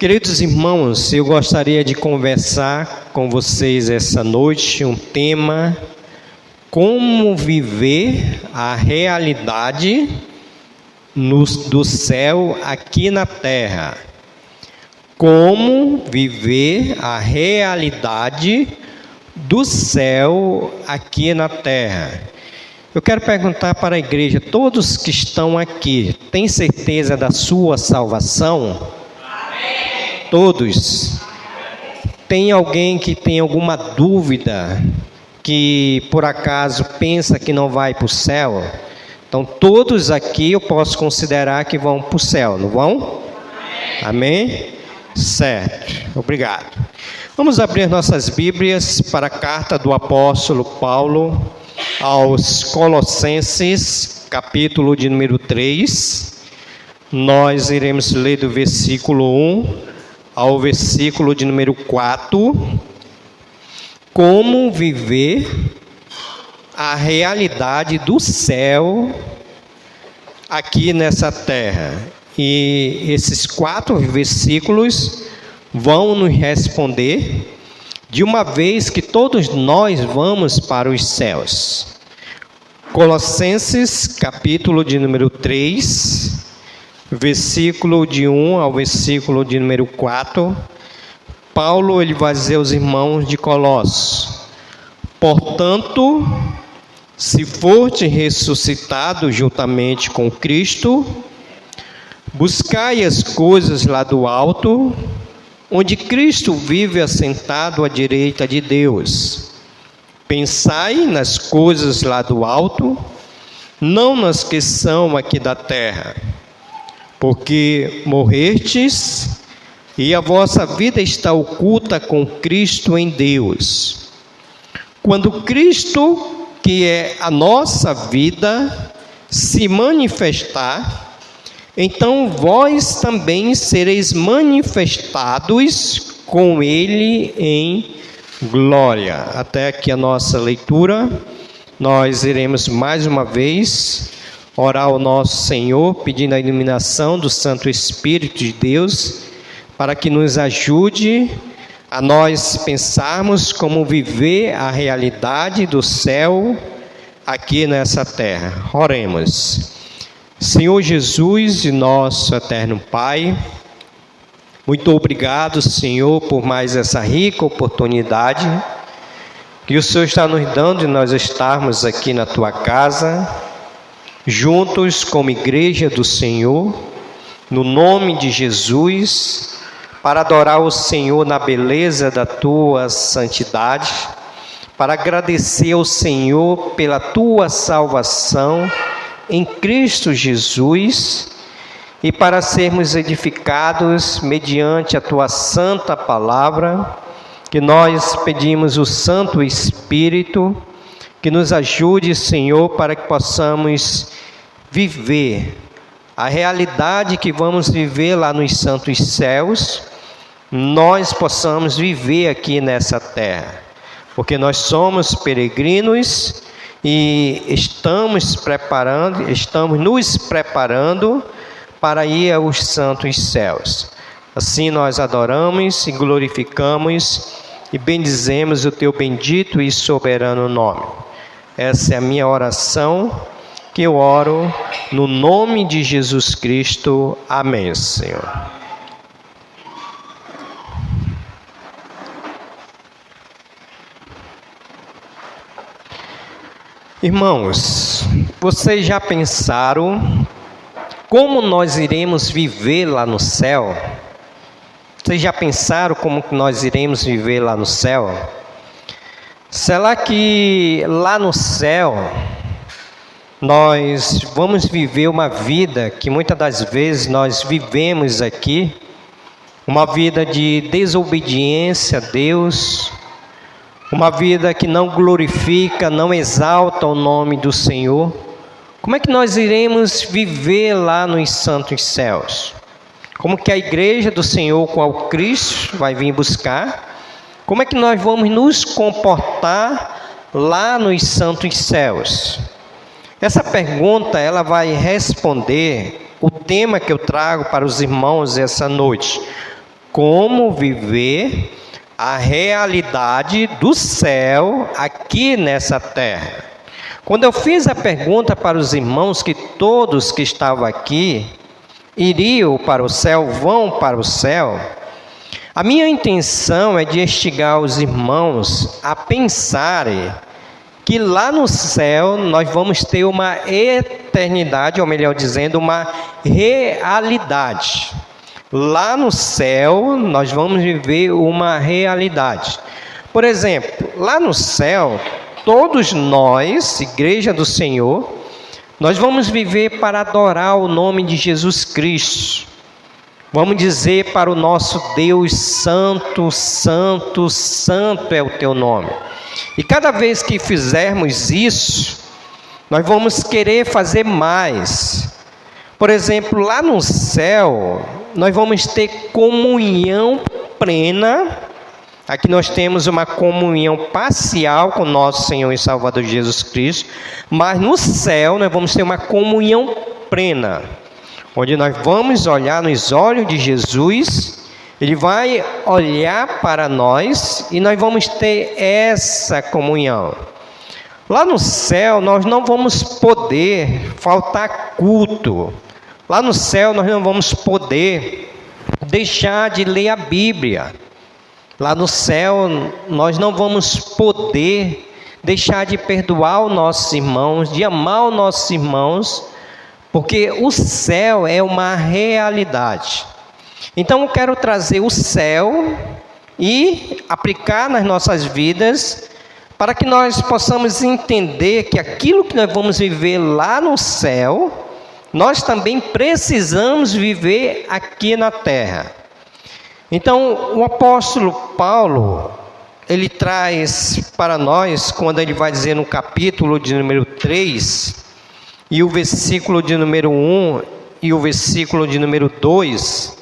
Queridos irmãos, eu gostaria de conversar com vocês essa noite um tema: como viver a realidade do céu aqui na terra. Como viver a realidade do céu aqui na terra. Eu quero perguntar para a igreja: todos que estão aqui têm certeza da sua salvação? Todos. Tem alguém que tem alguma dúvida, que por acaso pensa que não vai para o céu? Então todos aqui eu posso considerar que vão para o céu, não vão? Amém? Certo, obrigado. Vamos abrir nossas Bíblias para a carta do apóstolo Paulo aos Colossenses, capítulo de número 3. Nós iremos ler do versículo 1 ao versículo de número 4, como viver a realidade do céu aqui nessa terra. E esses 4 versículos vão nos responder de uma vez que todos nós vamos para os céus. Colossenses, capítulo de número 3, versículo de 1 ao versículo de número 4, Paulo ele vai dizer aos irmãos de Colossos: portanto, se fortes ressuscitados juntamente com Cristo, buscai as coisas lá do alto, onde Cristo vive assentado à direita de Deus. Pensai nas coisas lá do alto, não nas que são aqui da terra. Porque morrestes, e a vossa vida está oculta com Cristo em Deus. Quando Cristo, que é a nossa vida, se manifestar, então vós também sereis manifestados com Ele em glória. Até aqui a nossa leitura. Nós iremos mais uma vez orar ao nosso Senhor, pedindo a iluminação do Santo Espírito de Deus, para que nos ajude a nós pensarmos como viver a realidade do céu aqui nessa terra. Oremos. Senhor Jesus e nosso eterno Pai, muito obrigado, Senhor, por mais essa rica oportunidade que o Senhor está nos dando de nós estarmos aqui na Tua casa, juntos como igreja do Senhor, no nome de Jesus, para adorar o Senhor na beleza da Tua santidade, para agradecer ao Senhor pela Tua salvação em Cristo Jesus e para sermos edificados mediante a Tua santa palavra, que nós pedimos o Santo Espírito que nos ajude, Senhor, para que possamos viver a realidade que vamos viver lá nos santos céus, nós possamos viver aqui nessa terra, porque nós somos peregrinos e estamos nos preparando para ir aos santos céus. Assim nós adoramos e glorificamos e bendizemos o Teu bendito e soberano nome. Essa é a minha oração, que eu oro no nome de Jesus Cristo. Amém, Senhor. Irmãos, vocês já pensaram como nós iremos viver lá no céu? Vocês já pensaram como nós iremos viver lá no céu? Será que lá no céu nós vamos viver uma vida que muitas das vezes nós vivemos aqui, uma vida de desobediência a Deus, uma vida que não glorifica, não exalta o nome do Senhor? Como é que nós iremos viver lá nos santos céus? Como que a igreja do Senhor, qual Cristo vai vir buscar, como é que nós vamos nos comportar lá nos santos céus? Essa pergunta ela vai responder o tema que eu trago para os irmãos essa noite: como viver a realidade do céu aqui nessa terra. Quando eu fiz a pergunta para os irmãos que todos que estavam aqui iriam para o céu, vão para o céu, a minha intenção é de instigar os irmãos a pensarem que lá no céu nós vamos ter uma eternidade, ou melhor dizendo, uma realidade. Lá no céu nós vamos viver uma realidade. Por exemplo, lá no céu, todos nós, Igreja do Senhor, nós vamos viver para adorar o nome de Jesus Cristo. Vamos dizer para o nosso Deus: santo, santo, santo é o teu nome. E cada vez que fizermos isso, nós vamos querer fazer mais. Por exemplo, lá no céu, nós vamos ter comunhão plena. Aqui nós temos uma comunhão parcial com nosso Senhor e Salvador Jesus Cristo, mas no céu nós vamos ter uma comunhão plena, onde nós vamos olhar nos olhos de Jesus, Ele vai olhar para nós e nós vamos ter essa comunhão. Lá no céu nós não vamos poder faltar culto. Lá no céu nós não vamos poder deixar de ler a Bíblia. Lá no céu nós não vamos poder deixar de perdoar os nossos irmãos, de amar os nossos irmãos, porque o céu é uma realidade. Então eu quero trazer o céu e aplicar nas nossas vidas, para que nós possamos entender que aquilo que nós vamos viver lá no céu, nós também precisamos viver aqui na terra. Então, o apóstolo Paulo, ele traz para nós, quando ele vai dizer no capítulo de número 3, e o versículo de número 1 e o versículo de número 2,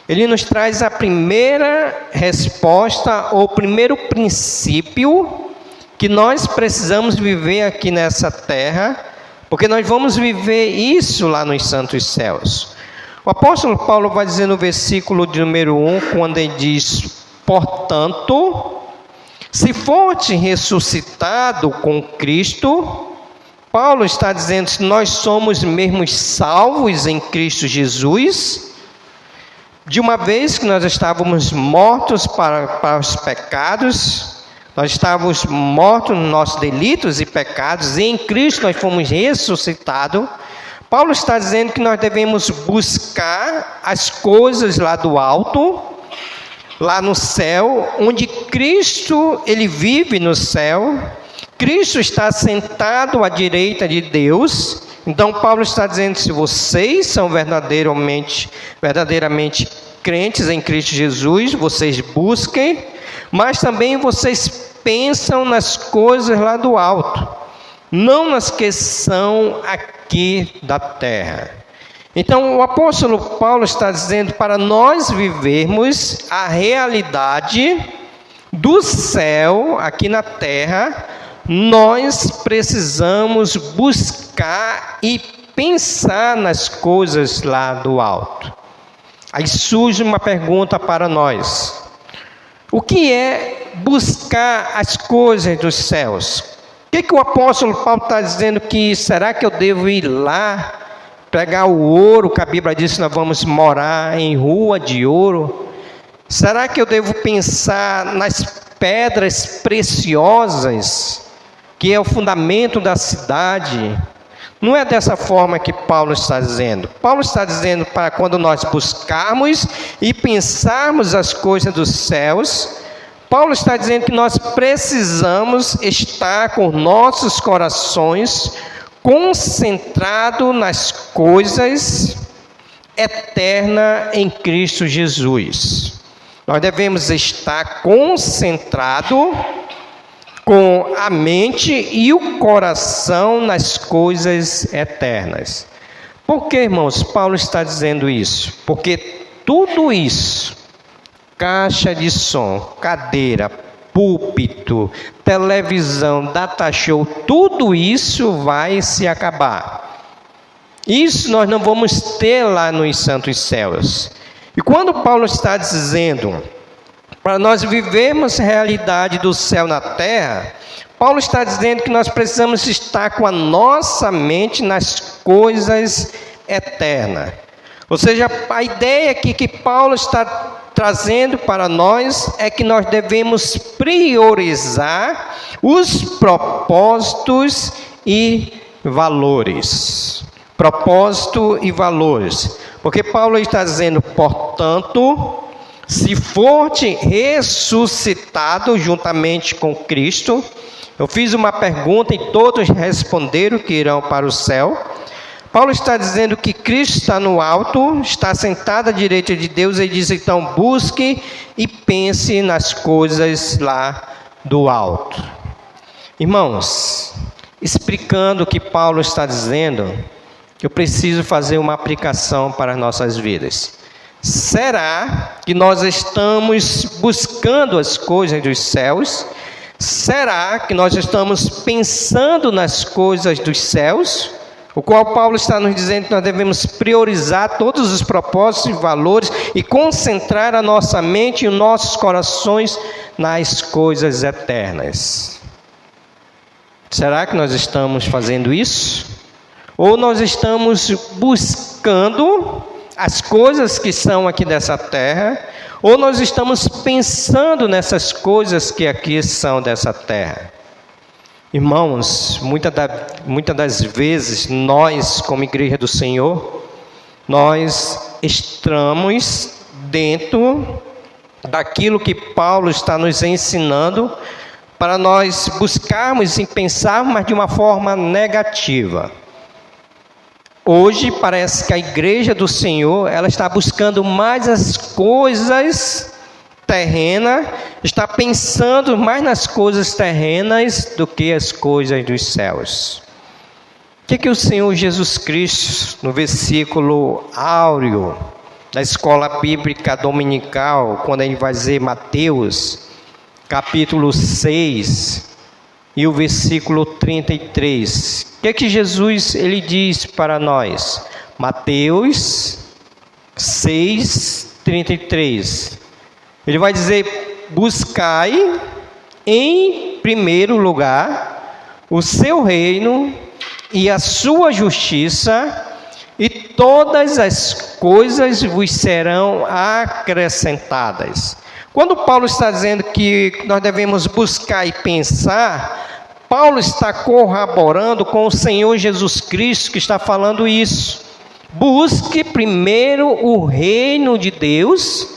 ele nos traz a primeira resposta, ou o primeiro princípio que nós precisamos viver aqui nessa terra, porque nós vamos viver isso lá nos santos céus. O apóstolo Paulo vai dizer no versículo de número 1, quando ele diz: portanto, se forte ressuscitado com Cristo, Paulo está dizendo, se nós somos mesmo salvos em Cristo Jesus, de uma vez que nós estávamos mortos para os pecados, nós estávamos mortos nos nossos delitos e pecados, e em Cristo nós fomos ressuscitados. Paulo está dizendo que nós devemos buscar as coisas lá do alto, lá no céu, onde Cristo, Ele vive no céu. Cristo está sentado à direita de Deus. Então Paulo está dizendo, se vocês são verdadeiramente crentes em Cristo Jesus, vocês busquem, mas também vocês pensam nas coisas lá do alto, não nas que são aqui da terra. Então o apóstolo Paulo está dizendo para nós vivermos a realidade do céu aqui na terra, nós precisamos buscar e pensar nas coisas lá do alto. Aí surge uma pergunta para nós: o que é buscar as coisas dos céus? O que o apóstolo Paulo está dizendo? Que será que eu devo ir lá pegar o ouro, que a Bíblia diz que nós vamos morar em rua de ouro? Será que eu devo pensar nas pedras preciosas, que é o fundamento da cidade? Não é dessa forma que Paulo está dizendo. Paulo está dizendo para quando nós buscarmos e pensarmos as coisas dos céus, Paulo está dizendo que nós precisamos estar com nossos corações concentrados nas coisas eternas em Cristo Jesus. Nós devemos estar concentrados com a mente e o coração nas coisas eternas. Por que, irmãos, Paulo está dizendo isso? Porque tudo isso, caixa de som, cadeira, púlpito, televisão, data show, tudo isso vai se acabar. Isso nós não vamos ter lá nos santos céus. E quando Paulo está dizendo para nós vivermos a realidade do céu na terra, Paulo está dizendo que nós precisamos estar com a nossa mente nas coisas eternas. Ou seja, a ideia aqui que Paulo está trazendo para nós é que nós devemos priorizar os propósitos e valores. Propósito e valores. Porque Paulo está dizendo, portanto, se forte ressuscitado juntamente com Cristo. Eu fiz uma pergunta e todos responderam que irão para o céu. Paulo está dizendo que Cristo está no alto, está sentado à direita de Deus, e diz então, busque e pense nas coisas lá do alto. Irmãos, explicando o que Paulo está dizendo, eu preciso fazer uma aplicação para as nossas vidas. Será que nós estamos buscando as coisas dos céus? Será que nós estamos pensando nas coisas dos céus? O qual Paulo está nos dizendo que nós devemos priorizar todos os propósitos e valores e concentrar a nossa mente e os nossos corações nas coisas eternas. Será que nós estamos fazendo isso? Ou nós estamos buscando as coisas que são aqui dessa terra, ou nós estamos pensando nessas coisas que aqui são dessa terra? Irmãos, muitas das vezes, nós, como Igreja do Senhor, nós estamos dentro daquilo que Paulo está nos ensinando, para nós buscarmos e pensarmos, mas de uma forma negativa. Hoje parece que a Igreja do Senhor, ela está buscando mais as coisas terrenas, está pensando mais nas coisas terrenas do que as coisas dos céus. O que o Senhor Jesus Cristo, no versículo áureo da escola bíblica dominical, quando ele vai dizer Mateus, capítulo 6, e o versículo 33. O que Jesus ele diz para nós? Mateus 6, 33. Ele vai dizer, buscai em primeiro lugar o seu reino e a sua justiça, e todas as coisas vos serão acrescentadas. Quando Paulo está dizendo que nós devemos buscar e pensar, Paulo está corroborando com o Senhor Jesus Cristo que está falando isso. Busque primeiro o reino de Deus,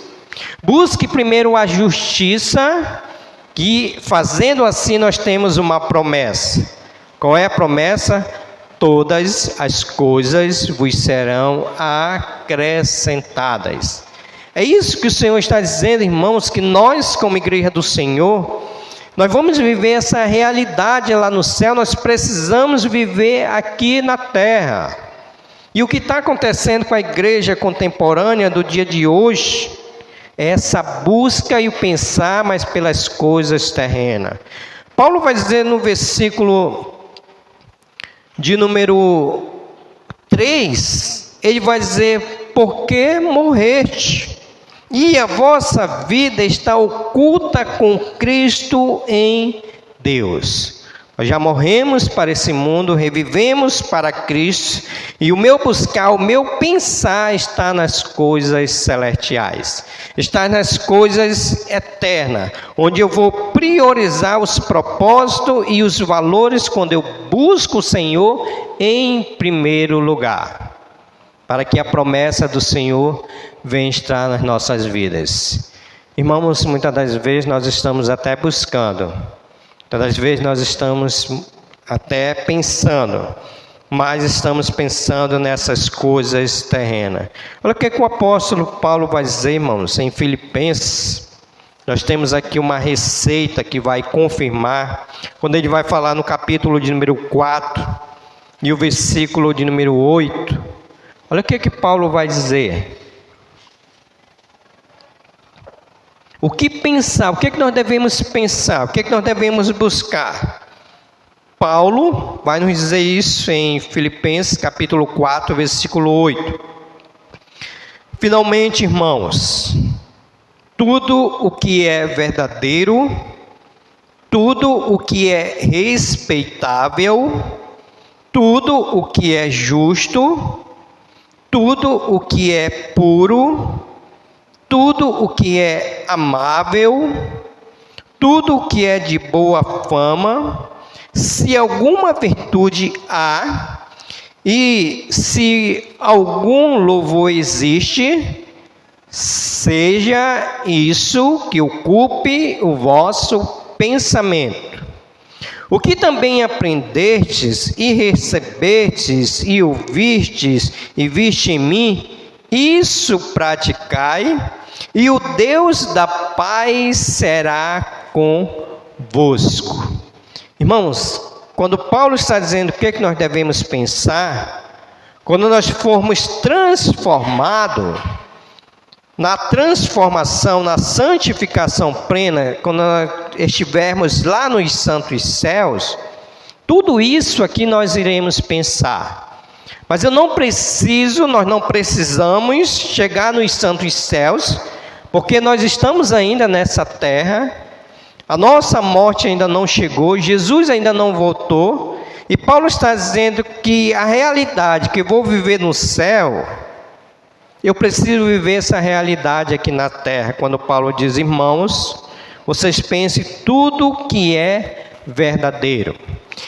busque primeiro a justiça, que fazendo assim nós temos uma promessa. Qual é a promessa? Todas as coisas vos serão acrescentadas. É isso que o Senhor está dizendo, irmãos, que nós, como Igreja do Senhor, nós vamos viver essa realidade lá no céu, nós precisamos viver aqui na terra. E o que está acontecendo com a igreja contemporânea do dia de hoje, é essa busca e o pensar mais pelas coisas terrenas. Paulo vai dizer no versículo de número 3, ele vai dizer, porque morreste, e a vossa vida está oculta com Cristo em Deus. Nós já morremos para esse mundo, revivemos para Cristo, e o meu buscar, o meu pensar está nas coisas celestiais, está nas coisas eternas, onde eu vou priorizar os propósitos e os valores quando eu busco o Senhor em primeiro lugar, para que a promessa do Senhor venha estar nas nossas vidas. Irmãos, muitas das vezes nós estamos até buscando, muitas das vezes nós estamos até pensando, mas estamos pensando nessas coisas terrenas. Olha o que o apóstolo Paulo vai dizer, irmãos, em Filipenses. Nós temos aqui uma receita que vai confirmar, quando ele vai falar no capítulo de número 4 e o versículo de número 8. Olha o que Paulo vai dizer. O que pensar? O que nós devemos pensar? O que nós devemos buscar? Paulo vai nos dizer isso em Filipenses capítulo 4, versículo 8. Finalmente, irmãos, tudo o que é verdadeiro, tudo o que é respeitável, tudo o que é justo, tudo o que é puro, tudo o que é amável, tudo o que é de boa fama, se alguma virtude há, e se algum louvor existe, seja isso que ocupe o vosso pensamento. O que também aprendestes e recebestes e ouvistes e viste em mim, isso praticai, e o Deus da paz será convosco. Irmãos, quando Paulo está dizendo o que é que nós devemos pensar, quando nós formos transformados, na transformação, na santificação plena, quando nós estivermos lá nos santos céus, tudo isso aqui nós iremos pensar. Mas nós não precisamos chegar nos santos céus, porque nós estamos ainda nessa terra, a nossa morte ainda não chegou, Jesus ainda não voltou, e Paulo está dizendo que a realidade que eu vou viver no céu, eu preciso viver essa realidade aqui na terra. Quando Paulo diz, irmãos, vocês pensem tudo que é verdadeiro.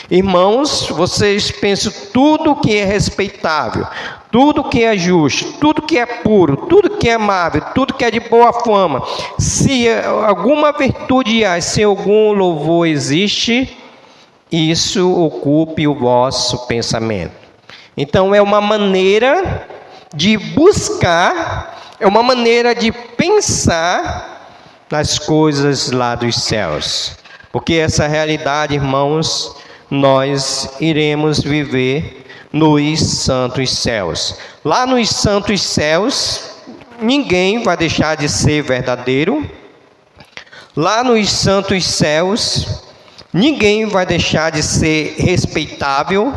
Irmãos, vocês pensem tudo que é respeitável, tudo que é justo, tudo que é puro, tudo que é amável, tudo que é de boa fama. Se alguma virtude há, se algum louvor existe, isso ocupe o vosso pensamento. Então é uma maneira de buscar, é uma maneira de pensar nas coisas lá dos céus. Porque essa realidade, irmãos, nós iremos viver nos santos céus. Lá nos santos céus, ninguém vai deixar de ser verdadeiro. Lá nos santos céus, ninguém vai deixar de ser respeitável.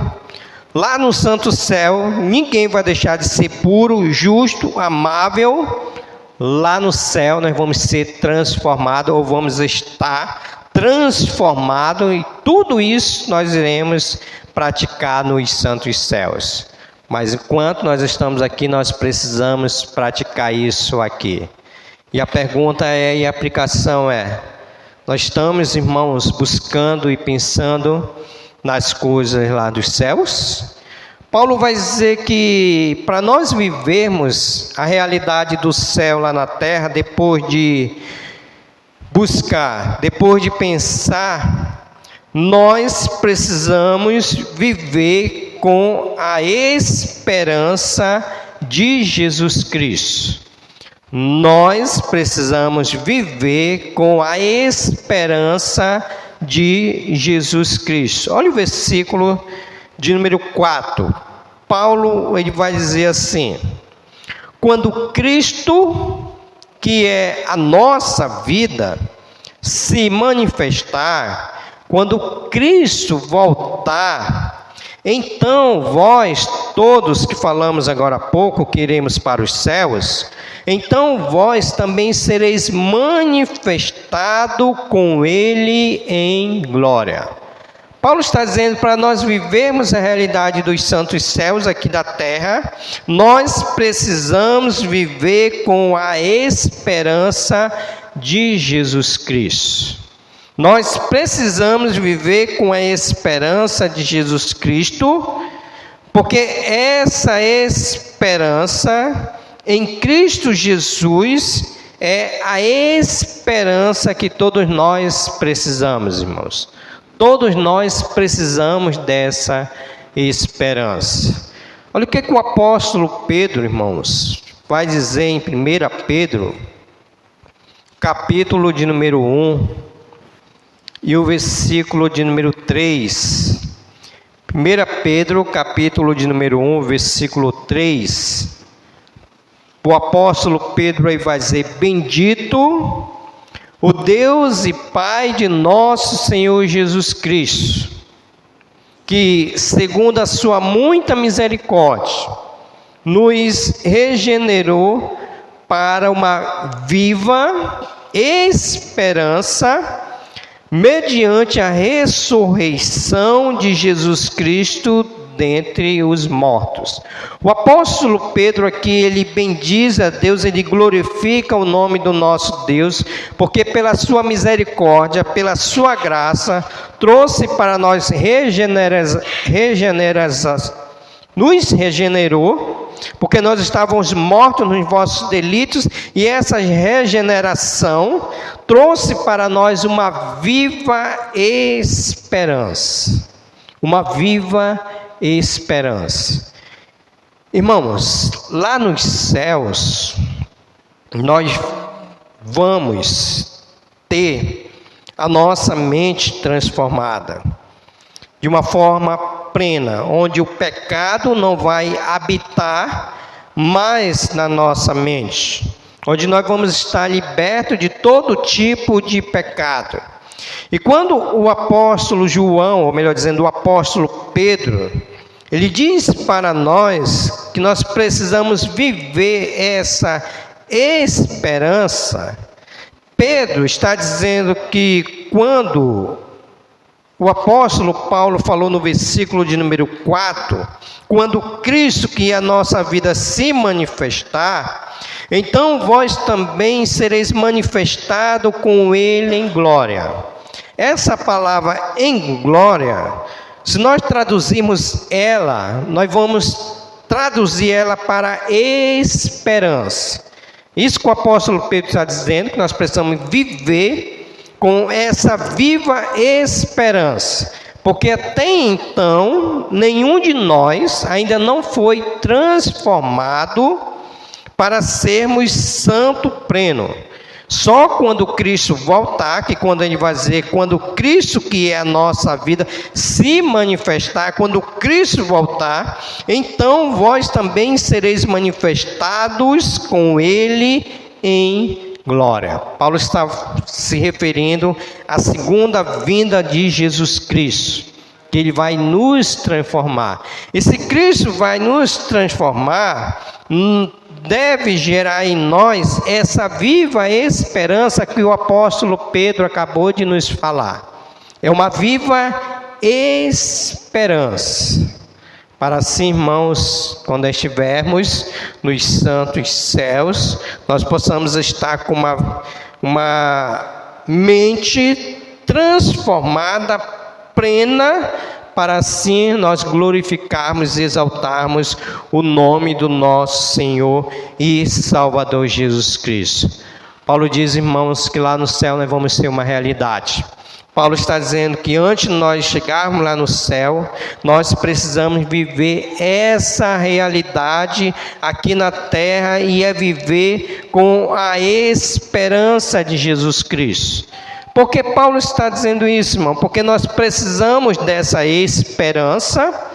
Lá no santo céu, ninguém vai deixar de ser puro, justo, amável. Lá no céu nós vamos ser transformados, ou vamos estar transformados, e tudo isso nós iremos praticar nos santos céus. Mas enquanto nós estamos aqui, nós precisamos praticar isso aqui. E a pergunta é, e a aplicação é, nós estamos, irmãos, buscando e pensando nas coisas lá dos céus? Paulo vai dizer que para nós vivermos a realidade do céu lá na terra, depois de buscar, depois de pensar, nós precisamos viver com a esperança de Jesus Cristo. Nós precisamos viver com a esperança de Jesus Cristo. Olha o versículo de número 4. Paulo ele vai dizer assim: quando Cristo, que é a nossa vida, se manifestar, quando Cristo voltar, então vós todos que falamos agora há pouco, que iremos para os céus, então vós também sereis manifestado com Ele em glória. Paulo está dizendo para nós vivermos a realidade dos santos céus aqui da terra, nós precisamos viver com a esperança de Jesus Cristo. Nós precisamos viver com a esperança de Jesus Cristo, porque essa esperança em Cristo Jesus é a esperança que todos nós precisamos, irmãos. Todos nós precisamos dessa esperança. Olha o que o apóstolo Pedro, irmãos, vai dizer em 1 Pedro, capítulo de número 1, e o versículo de número 3. 1 Pedro, capítulo de número 1, versículo 3. O apóstolo Pedro aí vai dizer: bendito o Deus e Pai de nosso Senhor Jesus Cristo, que, segundo a sua muita misericórdia, nos regenerou para uma viva esperança mediante a ressurreição de Jesus Cristo dentre os mortos. O apóstolo Pedro aqui, ele bendiz a Deus, ele glorifica o nome do nosso Deus, porque pela sua misericórdia, pela sua graça, trouxe para nós nos regenerou, porque nós estávamos mortos nos vossos delitos, e essa regeneração trouxe para nós uma viva esperança. Uma viva esperança. Irmãos, lá nos céus, nós vamos ter a nossa mente transformada de uma forma plena, onde o pecado não vai habitar mais na nossa mente, onde nós vamos estar libertos de todo tipo de pecado. E quando o apóstolo João, ou melhor dizendo, o apóstolo Pedro, ele diz para nós que nós precisamos viver essa esperança, Pedro está dizendo que quando o apóstolo Paulo falou no versículo de número 4, quando Cristo, que é a nossa vida, se manifestar, então vós também sereis manifestado com ele em glória. Essa palavra em glória, se nós traduzirmos ela, nós vamos traduzir ela para esperança. Isso que o apóstolo Pedro está dizendo, que nós precisamos viver com essa viva esperança, porque até então, nenhum de nós ainda não foi transformado para sermos santo pleno. Só quando Cristo voltar, que quando ele vai dizer, quando Cristo, que é a nossa vida, se manifestar, quando Cristo voltar, então vós também sereis manifestados com ele em glória. Paulo está se referindo à segunda vinda de Jesus Cristo, que ele vai nos transformar. E se Cristo vai nos transformar, deve gerar em nós essa viva esperança que o apóstolo Pedro acabou de nos falar. É uma viva esperança. Para assim, irmãos, quando estivermos nos santos céus, nós possamos estar com uma mente transformada, plena, para assim nós glorificarmos e exaltarmos o nome do nosso Senhor e Salvador Jesus Cristo. Paulo diz, irmãos, que lá no céu nós vamos ter uma realidade. Paulo está dizendo que antes de nós chegarmos lá no céu, nós precisamos viver essa realidade aqui na terra, e é viver com a esperança de Jesus Cristo. Por que Paulo está dizendo isso, irmão? Porque nós precisamos dessa esperança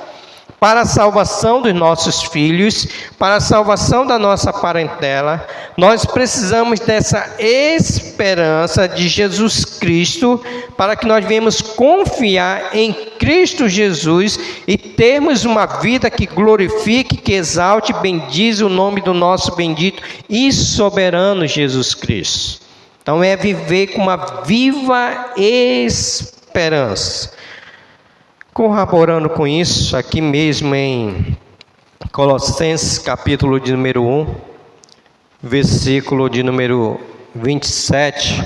para a salvação dos nossos filhos, para a salvação da nossa parentela. Nós precisamos dessa esperança de Jesus Cristo, para que nós venhamos confiar em Cristo Jesus e termos uma vida que glorifique, que exalte e bendize o nome do nosso bendito e soberano Jesus Cristo. Então é viver com uma viva esperança. Corroborando com isso, aqui mesmo em Colossenses, capítulo de número 1, versículo de número 27.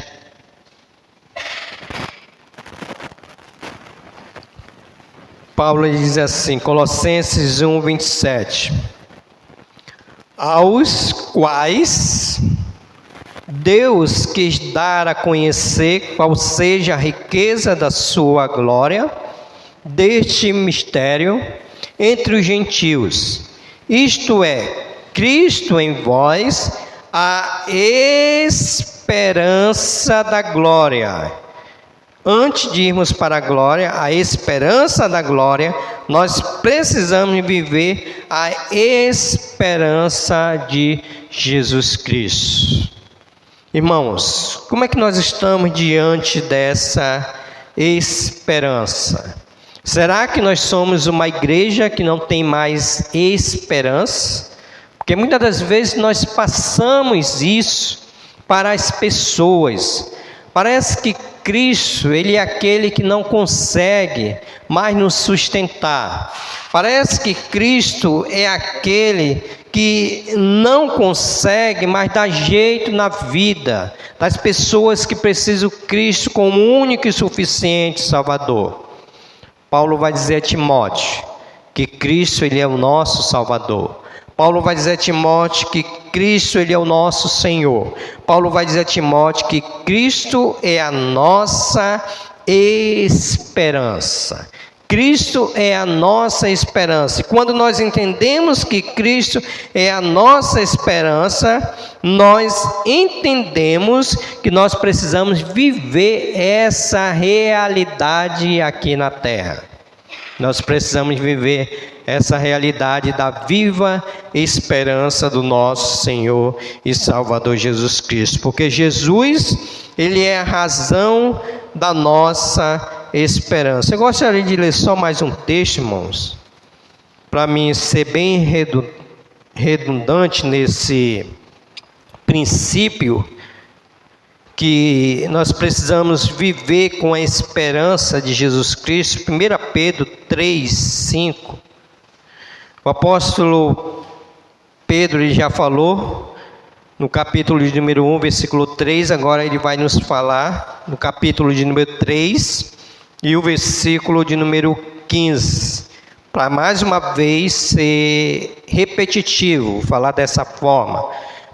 Paulo diz assim, Colossenses 1, 27. Aos quais Deus quis dar a conhecer qual seja a riqueza da sua glória, deste mistério entre os gentios, isto é, Cristo em vós, a esperança da glória. Antes de irmos para a glória, a esperança da glória, nós precisamos viver a esperança de Jesus Cristo. Irmãos, como é que nós estamos diante dessa esperança? Será que nós somos uma igreja que não tem mais esperança? Porque Porque muitas das vezes nós passamos isso para as pessoas. Parece que Cristo, Ele é aquele que não consegue mais nos sustentar. Parece que Cristo é aquele que não consegue mais dar jeito na vida das pessoas que precisam de Cristo como único e suficiente Salvador. Paulo vai dizer a Timóteo que Cristo, Ele é o nosso Salvador. Paulo vai dizer a Timóteo que Cristo, Ele é o nosso Senhor. Paulo vai dizer a Timóteo que Cristo é a nossa esperança. Cristo é a nossa esperança. E quando nós entendemos que Cristo é a nossa esperança, nós entendemos que nós precisamos viver essa realidade aqui na terra. Nós precisamos viver essa realidade da viva esperança do nosso Senhor e Salvador Jesus Cristo. Porque Jesus, Ele é a razão da nossa esperança. Eu gostaria de ler só mais um texto, irmãos, para mim ser bem redundante nesse princípio que nós precisamos viver com a esperança de Jesus Cristo. 1 Pedro 3:5. O apóstolo Pedro, ele já falou no capítulo de número 1, versículo 3, agora ele vai nos falar no capítulo de número 3 e o versículo de número 15, para mais uma vez ser repetitivo, falar dessa forma,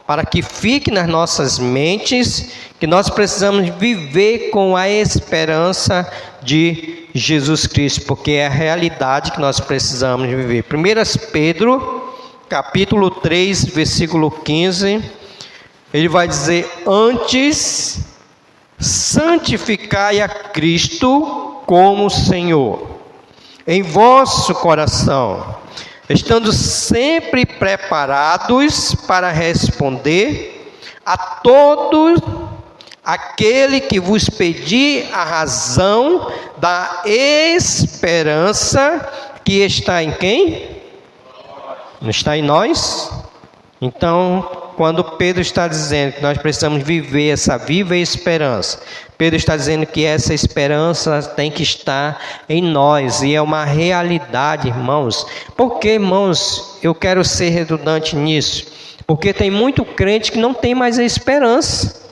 para que fique nas nossas mentes que nós precisamos viver com a esperança de Jesus Cristo, porque é a realidade que nós precisamos viver. 1 Pedro, capítulo 3, versículo 15, ele vai dizer: antes, santificai a Cristo como Senhor em vosso coração, estando sempre preparados para responder a todo aquele que vos pedir a razão da esperança que está em quem? Não está em nós? Então, quando Pedro está dizendo que nós precisamos viver essa viva esperança, Pedro está dizendo que essa esperança tem que estar em nós, e é uma realidade, irmãos. Por que, irmãos, eu quero ser redundante nisso? Porque tem muito crente que não tem mais a esperança.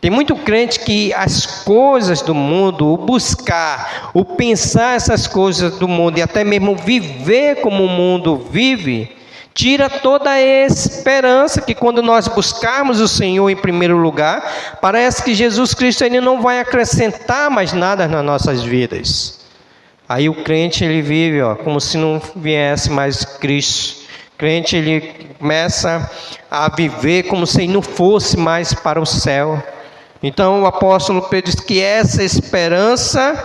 Tem muito crente que as coisas do mundo, o buscar, o pensar essas coisas do mundo e até mesmo viver como o mundo vive, tira toda a esperança que quando nós buscarmos o Senhor em primeiro lugar, parece que Jesus Cristo ele não vai acrescentar mais nada nas nossas vidas. Aí o crente ele vive como se não viesse mais Cristo. O crente ele começa a viver como se ele não fosse mais para o céu. Então o apóstolo Pedro diz que essa esperança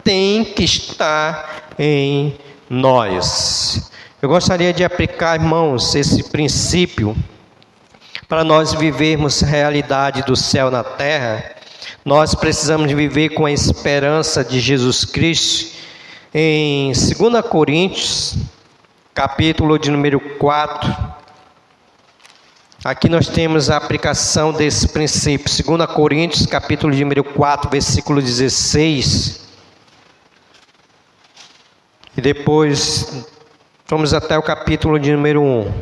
tem que estar em nós. Eu gostaria de aplicar, irmãos, esse princípio para nós vivermos a realidade do céu na terra. Nós precisamos viver com a esperança de Jesus Cristo. Em 2 Coríntios, capítulo de número 4, aqui nós temos a aplicação desse princípio. 2 Coríntios, capítulo de número 4, versículo 16. E depois vamos até o capítulo de número 1.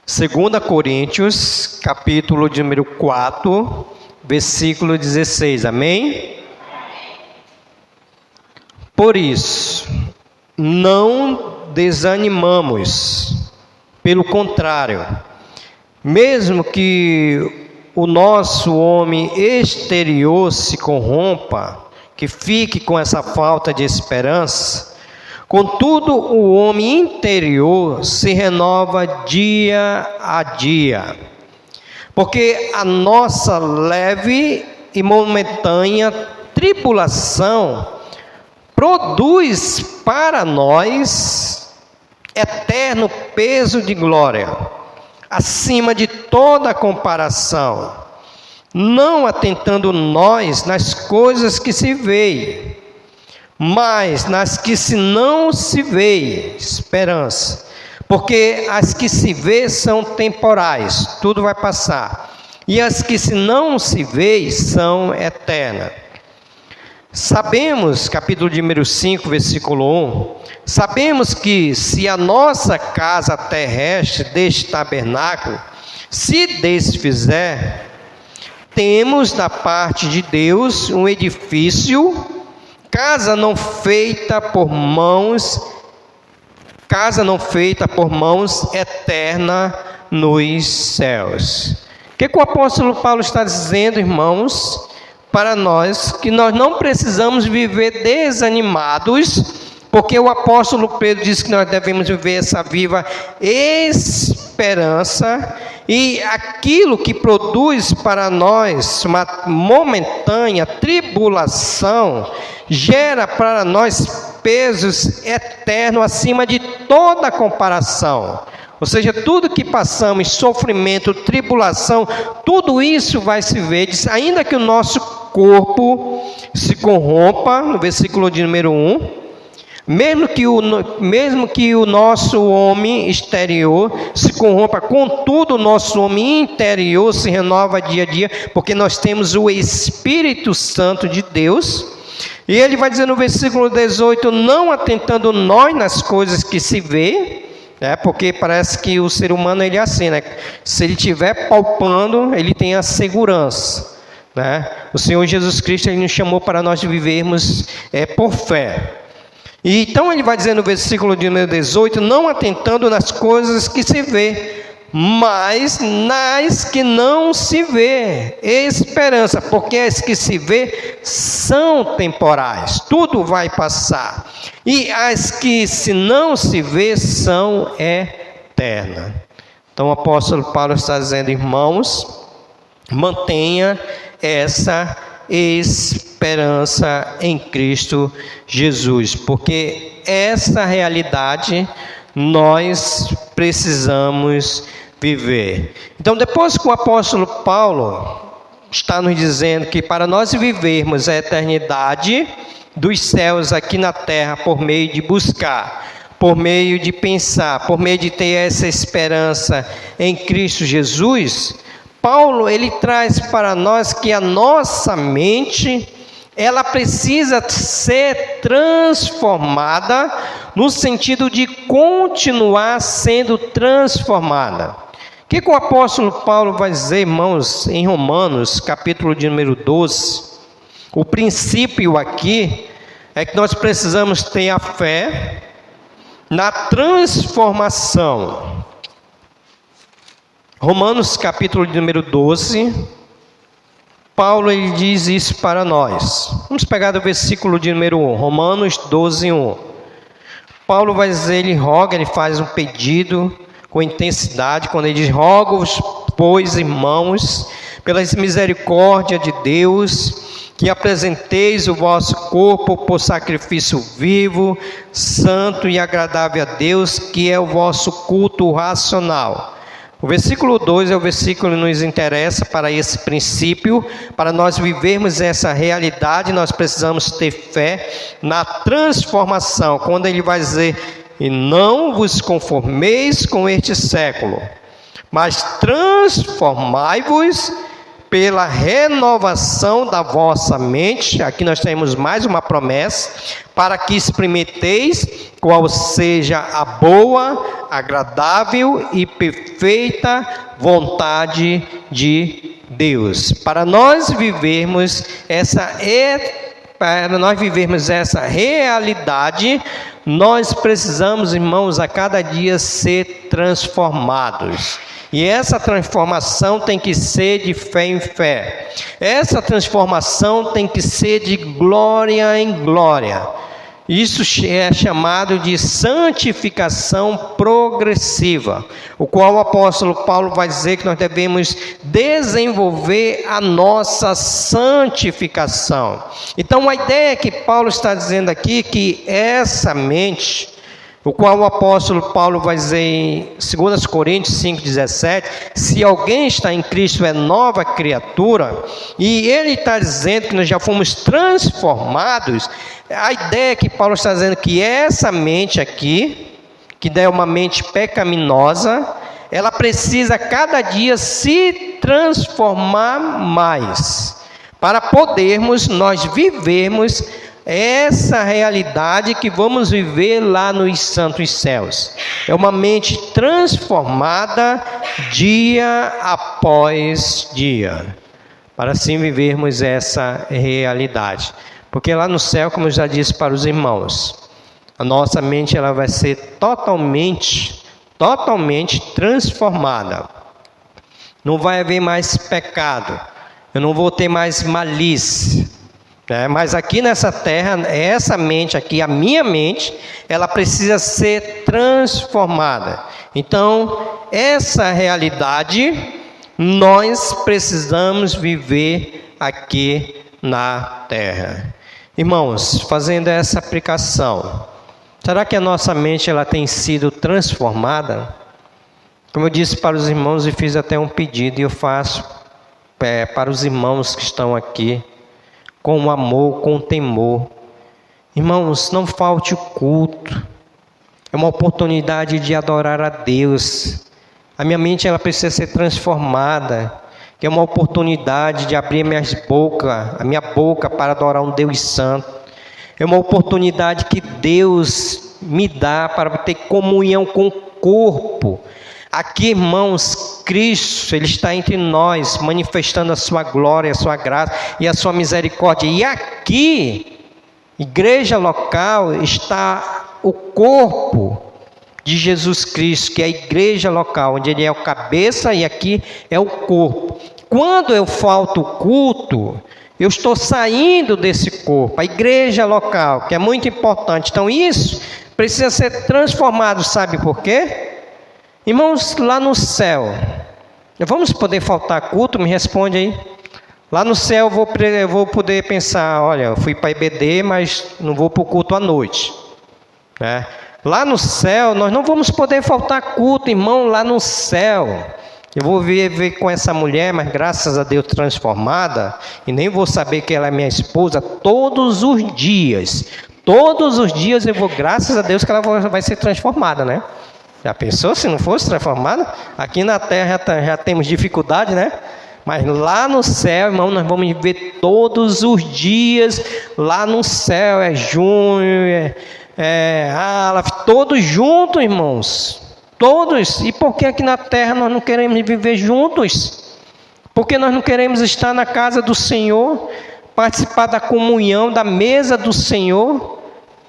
2 Coríntios, capítulo de número 4, versículo 16. Amém? Por isso, não desanimamos. Pelo contrário, mesmo que o nosso homem exterior se corrompa, que fique com essa falta de esperança, contudo, o homem interior se renova dia a dia, porque a nossa leve e momentânea tribulação produz para nós eterno peso de glória, acima de toda comparação, não atentando nós nas coisas que se veem, mas nas que se não se vê esperança, Porque as que se vê são temporais, tudo vai passar. E as que não se vê são eternas. Sabemos, capítulo de número 5, versículo 1, sabemos que se a nossa casa terrestre deste tabernáculo se desfizer, temos da parte de Deus um edifício, casa não feita por mãos, eterna nos céus. O que o apóstolo Paulo está dizendo, irmãos? Para nós, que nós não precisamos viver desanimados, porque o apóstolo Pedro diz que nós devemos viver essa viva esperança, e aquilo que produz para nós uma momentânea tribulação, gera para nós pesos eternos acima de toda comparação. Ou seja, tudo que passamos, sofrimento, tribulação, tudo isso vai se ver, ainda que o nosso corpo se corrompa, no versículo de número 1, mesmo que o nosso homem exterior se corrompa, contudo o nosso homem interior se renova dia a dia, porque nós temos o Espírito Santo de Deus. E ele vai dizer no versículo 18, não atentando nós nas coisas que se vê, porque parece que o ser humano ele é assim, né? Se ele estiver palpando, ele tem a segurança, né? O Senhor Jesus Cristo ele nos chamou para nós vivermos por fé. E então ele vai dizer no versículo de número 18, não atentando nas coisas que se vê, mas nas que não se vê, esperança, porque as que se vê são temporais, tudo vai passar, e as que se não se vê são eternas. Então o apóstolo Paulo está dizendo, irmãos, mantenha essa esperança em Cristo Jesus, porque essa realidade nós precisamos viver. Então, depois que o apóstolo Paulo está nos dizendo que para nós vivermos a eternidade dos céus aqui na terra, por meio de buscar, por meio de pensar, por meio de ter essa esperança em Cristo Jesus, Paulo ele traz para nós que a nossa mente ela precisa ser transformada no sentido de continuar sendo transformada. O que o apóstolo Paulo vai dizer, irmãos, em Romanos, capítulo de número 12? O princípio aqui é que nós precisamos ter a fé na transformação. Romanos, capítulo de número 12, Paulo ele diz isso para nós. Vamos pegar do versículo de número 1, Romanos 12, 1. Paulo vai dizer, ele roga, ele faz um pedido com intensidade, quando ele diz, rogo-vos, pois, irmãos, pelas misericórdias de Deus, que apresenteis o vosso corpo por sacrifício vivo, santo e agradável a Deus, que é o vosso culto racional. O versículo 2 é o versículo que nos interessa para esse princípio. Para nós vivermos essa realidade, nós precisamos ter fé na transformação. Quando ele vai dizer, e não vos conformeis com este século, mas transformai-vos pela renovação da vossa mente. Aqui nós temos mais uma promessa, para que experimenteis qual seja a boa, agradável e perfeita vontade de Deus. Para nós vivermos essa realidade, nós precisamos, irmãos, a cada dia ser transformados. E essa transformação tem que ser de fé em fé. Essa transformação tem que ser de glória em glória. Isso é chamado de santificação progressiva, o qual o apóstolo Paulo vai dizer que nós devemos desenvolver a nossa santificação. Então a ideia que Paulo está dizendo aqui, que essa mente, o qual o apóstolo Paulo vai dizer em 2 Coríntios 5,17, se alguém está em Cristo é nova criatura, e ele está dizendo que nós já fomos transformados. A ideia que Paulo está dizendo que essa mente aqui, que é uma mente pecaminosa, ela precisa cada dia se transformar mais, para podermos nós vivermos essa realidade que vamos viver lá nos santos céus. É uma mente transformada dia após dia, para assim vivermos essa realidade. Porque lá no céu, como eu já disse para os irmãos, a nossa mente ela vai ser totalmente transformada. Não vai haver mais pecado. Eu não vou ter mais malícia. Mas aqui nessa terra, essa mente aqui, a minha mente, ela precisa ser transformada. Então, essa realidade, nós precisamos viver aqui na terra. Irmãos, fazendo essa aplicação, será que a nossa mente ela tem sido transformada? Como eu disse para os irmãos e fiz até um pedido, e eu faço para os irmãos que estão aqui, com amor, com temor. Irmãos, não falte o culto. É uma oportunidade de adorar a Deus. A minha mente ela precisa ser transformada. É uma oportunidade de abrir a minha boca para adorar um Deus santo. É uma oportunidade que Deus me dá para ter comunhão com o corpo. Aqui, irmãos, Cristo, Ele está entre nós, manifestando a sua glória, a sua graça e a sua misericórdia. E aqui, igreja local, está o corpo de Jesus Cristo, que é a igreja local, onde Ele é o cabeça e aqui é o corpo. Quando eu falto o culto, eu estou saindo desse corpo, a igreja local, que é muito importante. Então isso precisa ser transformado, sabe por quê? Irmãos, lá no céu, vamos poder faltar culto? Me responde aí. Lá no céu eu vou poder pensar, olha, eu fui para a IBD, mas não vou para o culto à noite. Lá no céu, nós não vamos poder faltar culto, irmão, lá no céu. Eu vou viver com essa mulher, mas graças a Deus transformada, e nem vou saber que ela é minha esposa todos os dias. Todos os dias eu vou, graças a Deus, que ela vai ser transformada, né? Já pensou se não fosse transformada? Aqui na terra já temos dificuldade, né? Mas lá no céu, irmão, nós vamos viver todos os dias. Lá no céu é junho, todos juntos, irmãos. Todos. E por que aqui na terra nós não queremos viver juntos? Porque nós não queremos estar na casa do Senhor, participar da comunhão, da mesa do Senhor.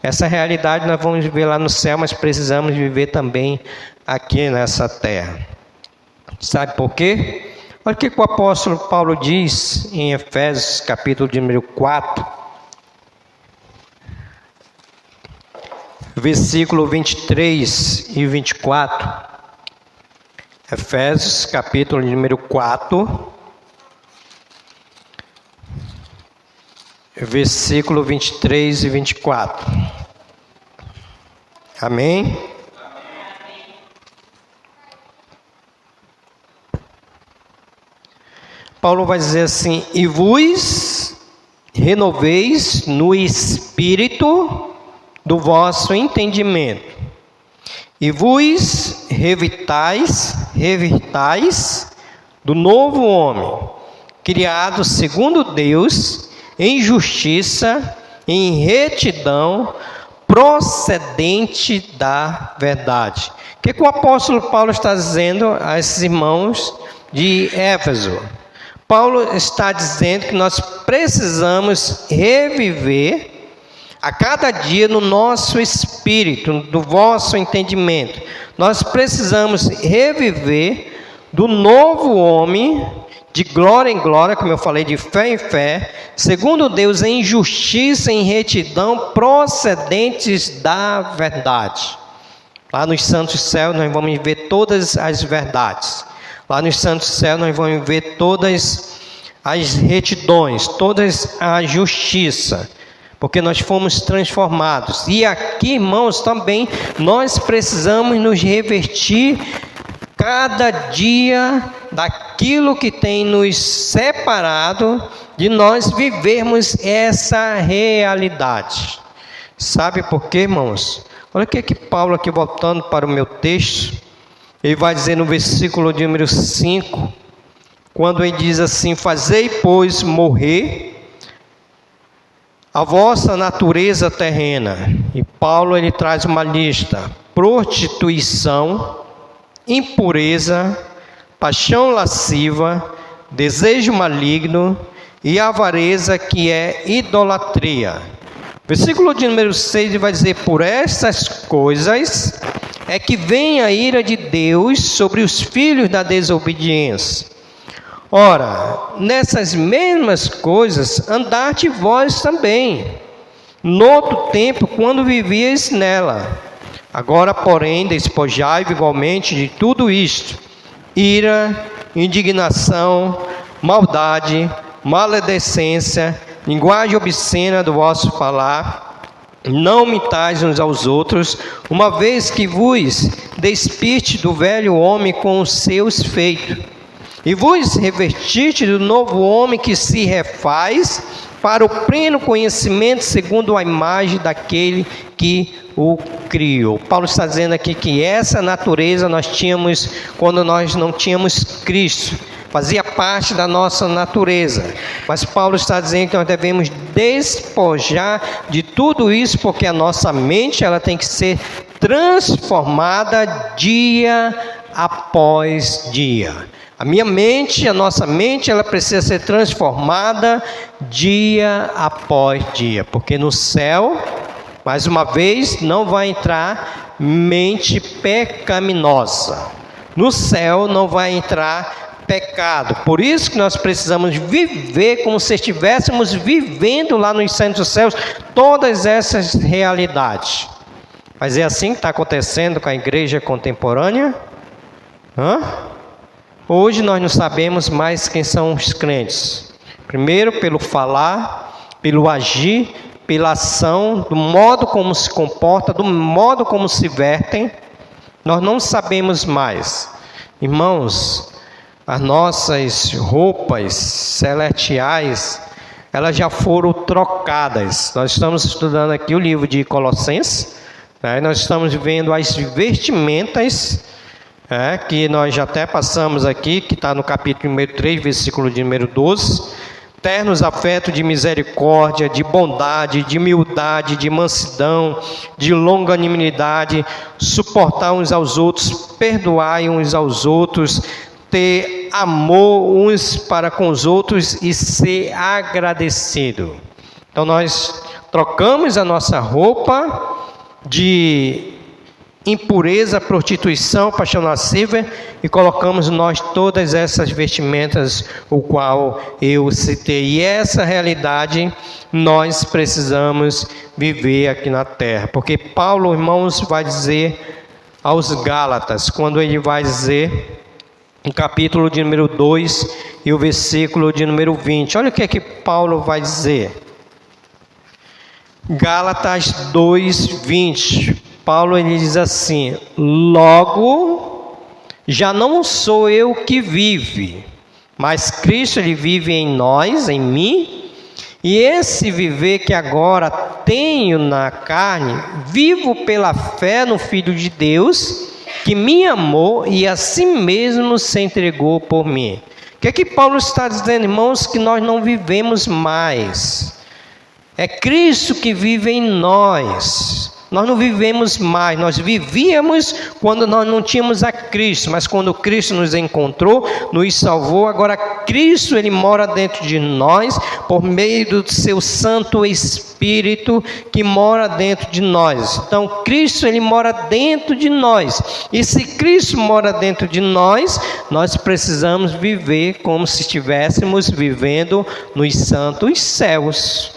Essa realidade nós vamos viver lá no céu, mas precisamos viver também aqui nessa terra. Sabe por quê? Olha o que o apóstolo Paulo diz em Efésios, capítulo de número 4, versículo 23 e 24. Efésios, capítulo de número 4, versículo 23 e 24. Amém? Paulo vai dizer assim: e vos renoveis no espírito do vosso entendimento, e vos revitais do novo homem, criado segundo Deus, em justiça, em retidão, procedente da verdade. O que o apóstolo Paulo está dizendo a esses irmãos de Éfeso? Paulo está dizendo que nós precisamos reviver a cada dia no nosso espírito, do vosso entendimento. Nós precisamos reviver do novo homem, de glória em glória, como eu falei, de fé em fé, segundo Deus, em justiça, em retidão, procedentes da verdade. Lá nos santos céus nós vamos ver todas as verdades. Lá nos santos céus nós vamos ver todas as retidões, todas a justiça, porque nós fomos transformados. E aqui, irmãos, também nós precisamos nos revestir cada dia daquilo que tem nos separado de nós vivermos essa realidade. Sabe por quê, irmãos? Olha o que Paulo, aqui voltando para o meu texto, ele vai dizer no versículo de número 5, quando ele diz assim: fazei, pois, morrer a vossa natureza terrena. E Paulo, ele traz uma lista: prostituição, impureza, paixão lasciva, desejo maligno e avareza, que é idolatria. Versículo de número 6 vai dizer: por estas coisas é que vem a ira de Deus sobre os filhos da desobediência. Ora, nessas mesmas coisas andaste vós também, noutro tempo, quando vivíeis nela. Agora, porém, despojai-vos igualmente de tudo isto: ira, indignação, maldade, maledicência, linguagem obscena do vosso falar. Não mintais uns aos outros, uma vez que vos despiste do velho homem com os seus feitos, e vos revestiste do novo homem, que se refaz para o pleno conhecimento segundo a imagem daquele que o criou. Paulo está dizendo aqui que essa natureza nós tínhamos quando nós não tínhamos Cristo, fazia parte da nossa natureza. Mas Paulo está dizendo que nós devemos despojar de tudo isso, porque a nossa mente ela tem que ser transformada dia após dia. A minha mente, a nossa mente, ela precisa ser transformada dia após dia, porque no céu, mais uma vez, não vai entrar mente pecaminosa. No céu não vai entrar pecado. Por isso que nós precisamos viver como se estivéssemos vivendo lá nos santos céus todas essas realidades. Mas é assim que está acontecendo com a igreja contemporânea? Hoje nós não sabemos mais quem são os crentes. Primeiro pelo falar, pelo agir, pela ação, do modo como se comporta, do modo como se vestem, nós não sabemos mais. Irmãos, as nossas roupas celestiais, elas já foram trocadas. Nós estamos estudando aqui o livro de Colossenses, né? Nós estamos vendo as vestimentas, que nós já até passamos aqui, que está no capítulo número 3, versículo de número 12. Ternos afetos de misericórdia, de bondade, de humildade, de mansidão, de longanimidade, suportar uns aos outros, perdoar uns aos outros, ter amor uns para com os outros e ser agradecido. Então nós trocamos a nossa roupa de impureza, prostituição, paixão lasciva, e colocamos nós todas essas vestimentas, o qual eu citei. E essa realidade nós precisamos viver aqui na terra, porque Paulo, irmãos, vai dizer aos Gálatas, quando ele vai dizer no capítulo de número 2 e o versículo de número 20, olha o que é que Paulo vai dizer. Gálatas 2, 20. Paulo, ele diz assim: logo, já não sou eu que vive, mas Cristo, ele vive em nós, em mim, e esse viver que agora tenho na carne, vivo pela fé no Filho de Deus, que me amou e a si mesmo se entregou por mim. O que é que Paulo está dizendo, irmãos? Que nós não vivemos mais, é Cristo que vive em nós. Nós não vivemos mais, nós vivíamos quando nós não tínhamos a Cristo, mas quando Cristo nos encontrou, nos salvou, agora Cristo, ele mora dentro de nós, por meio do seu Santo Espírito, que mora dentro de nós. Então Cristo, ele mora dentro de nós, e se Cristo mora dentro de nós, nós precisamos viver como se estivéssemos vivendo nos santos céus.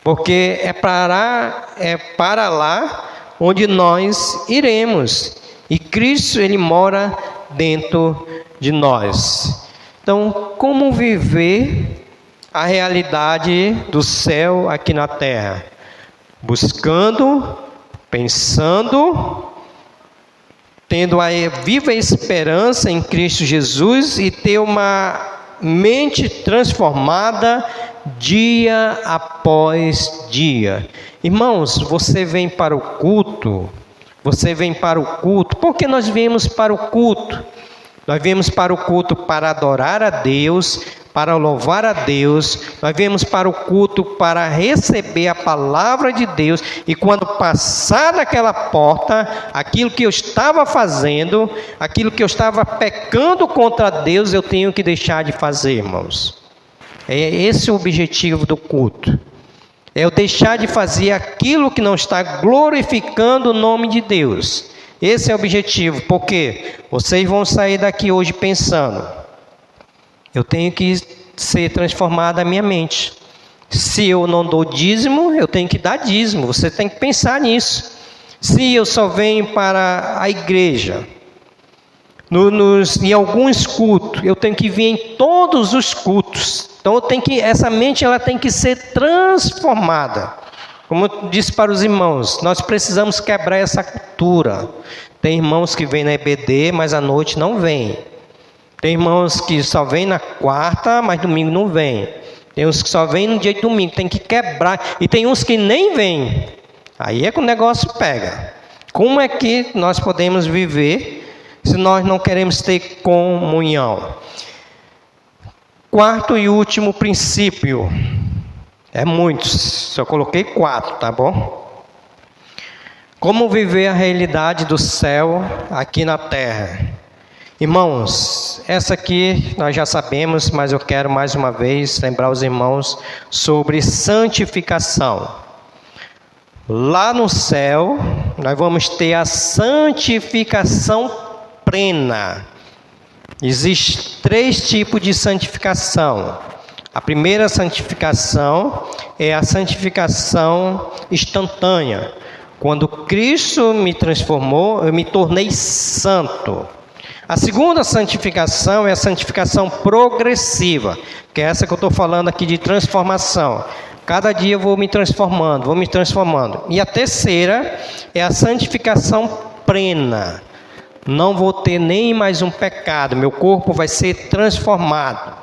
Porque é para lá onde nós iremos. E Cristo, ele mora dentro de nós. Então, como viver a realidade do céu aqui na terra? Buscando, pensando, tendo a viva esperança em Cristo Jesus e ter uma mente transformada dia após dia. Irmãos, você vem para o culto, por que nós viemos para o culto? Nós viemos para o culto para adorar a Deus, para louvar a Deus. Nós viemos para o culto para receber a palavra de Deus. E quando passar daquela porta, aquilo que eu estava fazendo, aquilo que eu estava pecando contra Deus, eu tenho que deixar de fazer, irmãos. É esse o objetivo do culto. É eu deixar de fazer aquilo que não está glorificando o nome de Deus. Esse é o objetivo, porque vocês vão sair daqui hoje pensando: eu tenho que ser transformada a minha mente. Se eu não dou dízimo, eu tenho que dar dízimo. Você tem que pensar nisso. Se eu só venho para a igreja, em alguns cultos, eu tenho que vir em todos os cultos. Então essa mente ela tem que ser transformada. Como eu disse para os irmãos, nós precisamos quebrar essa cultura. Tem irmãos que vêm na EBD, mas à noite não vêm. Tem irmãos que só vêm na quarta, mas domingo não vêm. Tem uns que só vêm no dia de domingo, tem que quebrar. E tem uns que nem vêm. Aí é que o negócio pega. Como é que nós podemos viver se nós não queremos ter comunhão? Quarto e último princípio. É muitos, só coloquei 4, tá bom? Como viver a realidade do céu aqui na terra? Irmãos, essa aqui nós já sabemos, mas eu quero mais uma vez lembrar os irmãos sobre santificação. Lá no céu, nós vamos ter a santificação plena. Existem 3 tipos de santificação. A primeira santificação é a santificação instantânea. Quando Cristo me transformou, eu me tornei santo. A segunda santificação é a santificação progressiva, que é essa que eu estou falando aqui de transformação. Cada dia eu vou me transformando. E a terceira é a santificação plena. Não vou ter nem mais um pecado, meu corpo vai ser transformado.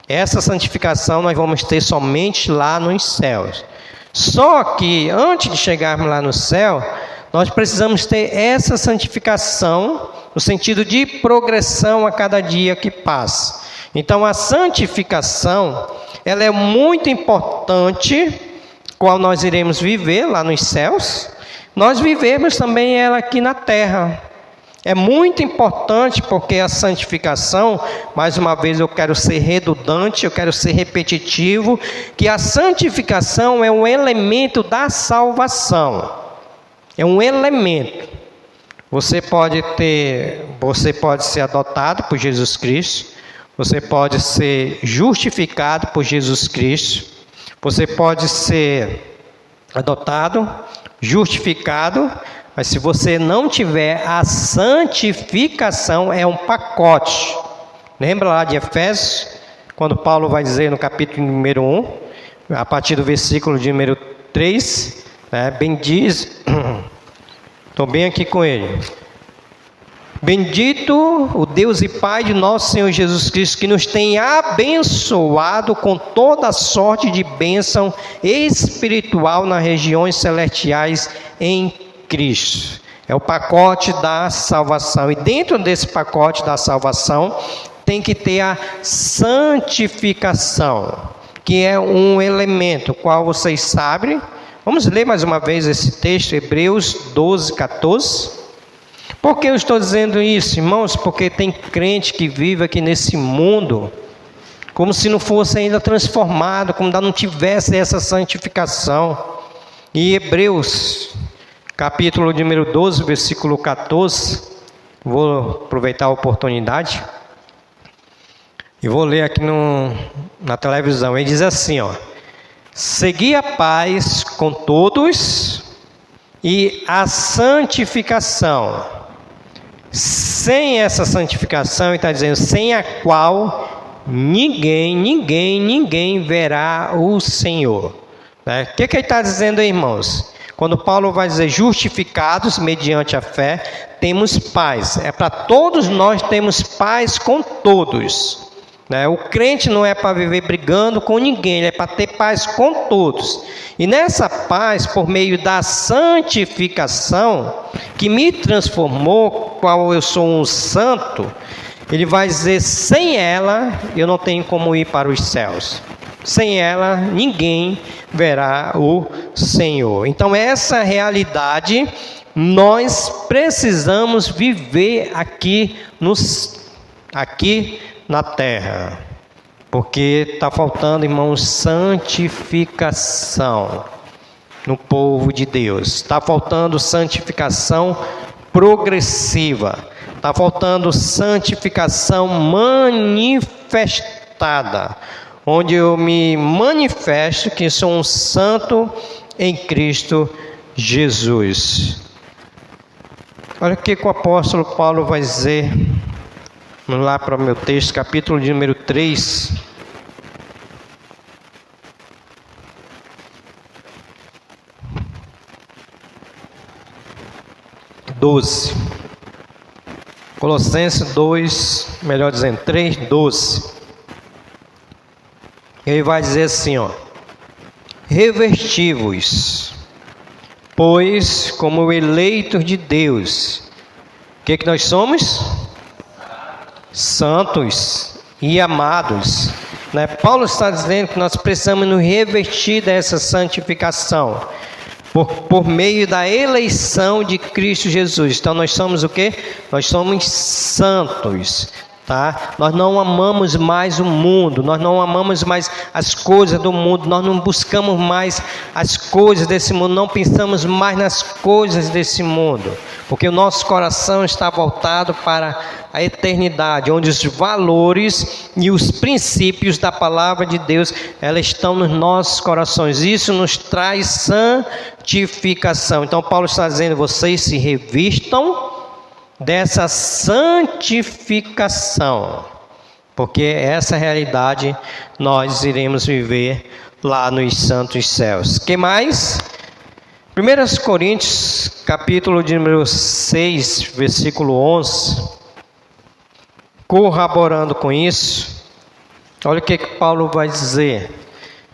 Essa santificação nós vamos ter somente lá nos céus. Só que antes de chegarmos lá no céu, nós precisamos ter essa santificação no sentido de progressão a cada dia que passa. Então a santificação, ela é muito importante, qual nós iremos viver lá nos céus. Nós vivemos também ela aqui na terra. É muito importante porque a santificação, mais uma vez eu quero ser redundante, eu quero ser repetitivo, que a santificação é um elemento da salvação. É um elemento. Você pode ser adotado por Jesus Cristo, você pode ser justificado por Jesus Cristo, você pode ser adotado, justificado, mas se você não tiver a santificação, é um pacote. Lembra lá de Efésios, quando Paulo vai dizer no capítulo número 1, a partir do versículo de número 3, bem diz, estou bem aqui com ele. Bendito o Deus e Pai de nosso Senhor Jesus Cristo, que nos tem abençoado com toda sorte de bênção espiritual nas regiões celestiais em Cristo. É o pacote da salvação. E dentro desse pacote da salvação tem que ter a santificação, que é um elemento, qual vocês sabem. Vamos ler mais uma vez esse texto, Hebreus 12, 14. Por que eu estou dizendo isso, irmãos? Porque tem crente que vive aqui nesse mundo como se não fosse ainda transformado, como ainda não tivesse essa santificação. E Hebreus, capítulo número 12, versículo 14, vou aproveitar a oportunidade e vou ler aqui na televisão. Ele diz assim, segui a paz com todos e a santificação. Sem essa santificação, ele está dizendo, sem a qual ninguém verá o Senhor. O que ele está dizendo aí, irmãos? Quando Paulo vai dizer justificados mediante a fé, temos paz. É para todos nós termos paz com todos. né? O crente não é para viver brigando com ninguém, ele é para ter paz com todos. E nessa paz, por meio da santificação, que me transformou, qual eu sou um santo, ele vai dizer, sem ela eu não tenho como ir para os céus. Sem ela ninguém verá o Senhor. Então essa realidade nós precisamos viver aqui na terra. Porque está faltando, irmãos, santificação no povo de Deus. Está faltando santificação progressiva. Está faltando santificação manifestada, onde eu me manifesto que sou um santo em Cristo Jesus. Olha o que o apóstolo Paulo vai dizer. Vamos lá para o meu texto, capítulo de número 3. Colossenses 2, melhor dizendo, 3, 12. Ele vai dizer assim, ó: revesti-vos, pois como eleitos de Deus, o que nós somos? Santos e amados, né? Paulo está dizendo que nós precisamos nos revestir dessa santificação, por meio da eleição de Cristo Jesus. Então nós somos o quê? Nós somos santos, tá? Nós não amamos mais o mundo, nós não amamos mais as coisas do mundo, nós não buscamos mais as coisas desse mundo, não pensamos mais nas coisas desse mundo, porque o nosso coração está voltado para a eternidade, onde os valores e os princípios da palavra de Deus, elas estão nos nossos corações. Isso nos traz santificação. Então Paulo está dizendo, vocês se revistam dessa santificação, porque essa realidade nós iremos viver lá nos santos céus. Que mais? 1 Coríntios, capítulo de número 6, versículo 11, corroborando com isso, olha o que Paulo vai dizer.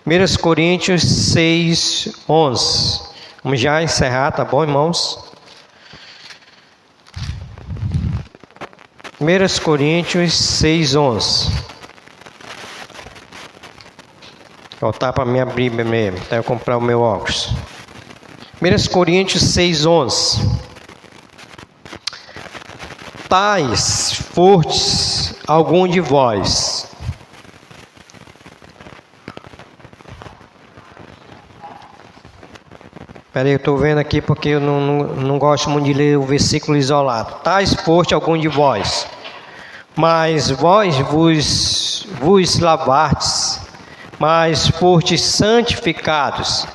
1 Coríntios 6, 11. Vamos já encerrar, tá bom, irmãos? 1 Coríntios 6, 11. Vou voltar para a minha Bíblia mesmo, até eu comprar o meu óculos. 1 Coríntios 6, 11. Tais fortes algum de vós. Peraí, eu estou vendo aqui porque eu não gosto muito de ler o versículo isolado. Tais forte algum de vós, mas vós vos lavastes, mas fostes santificados,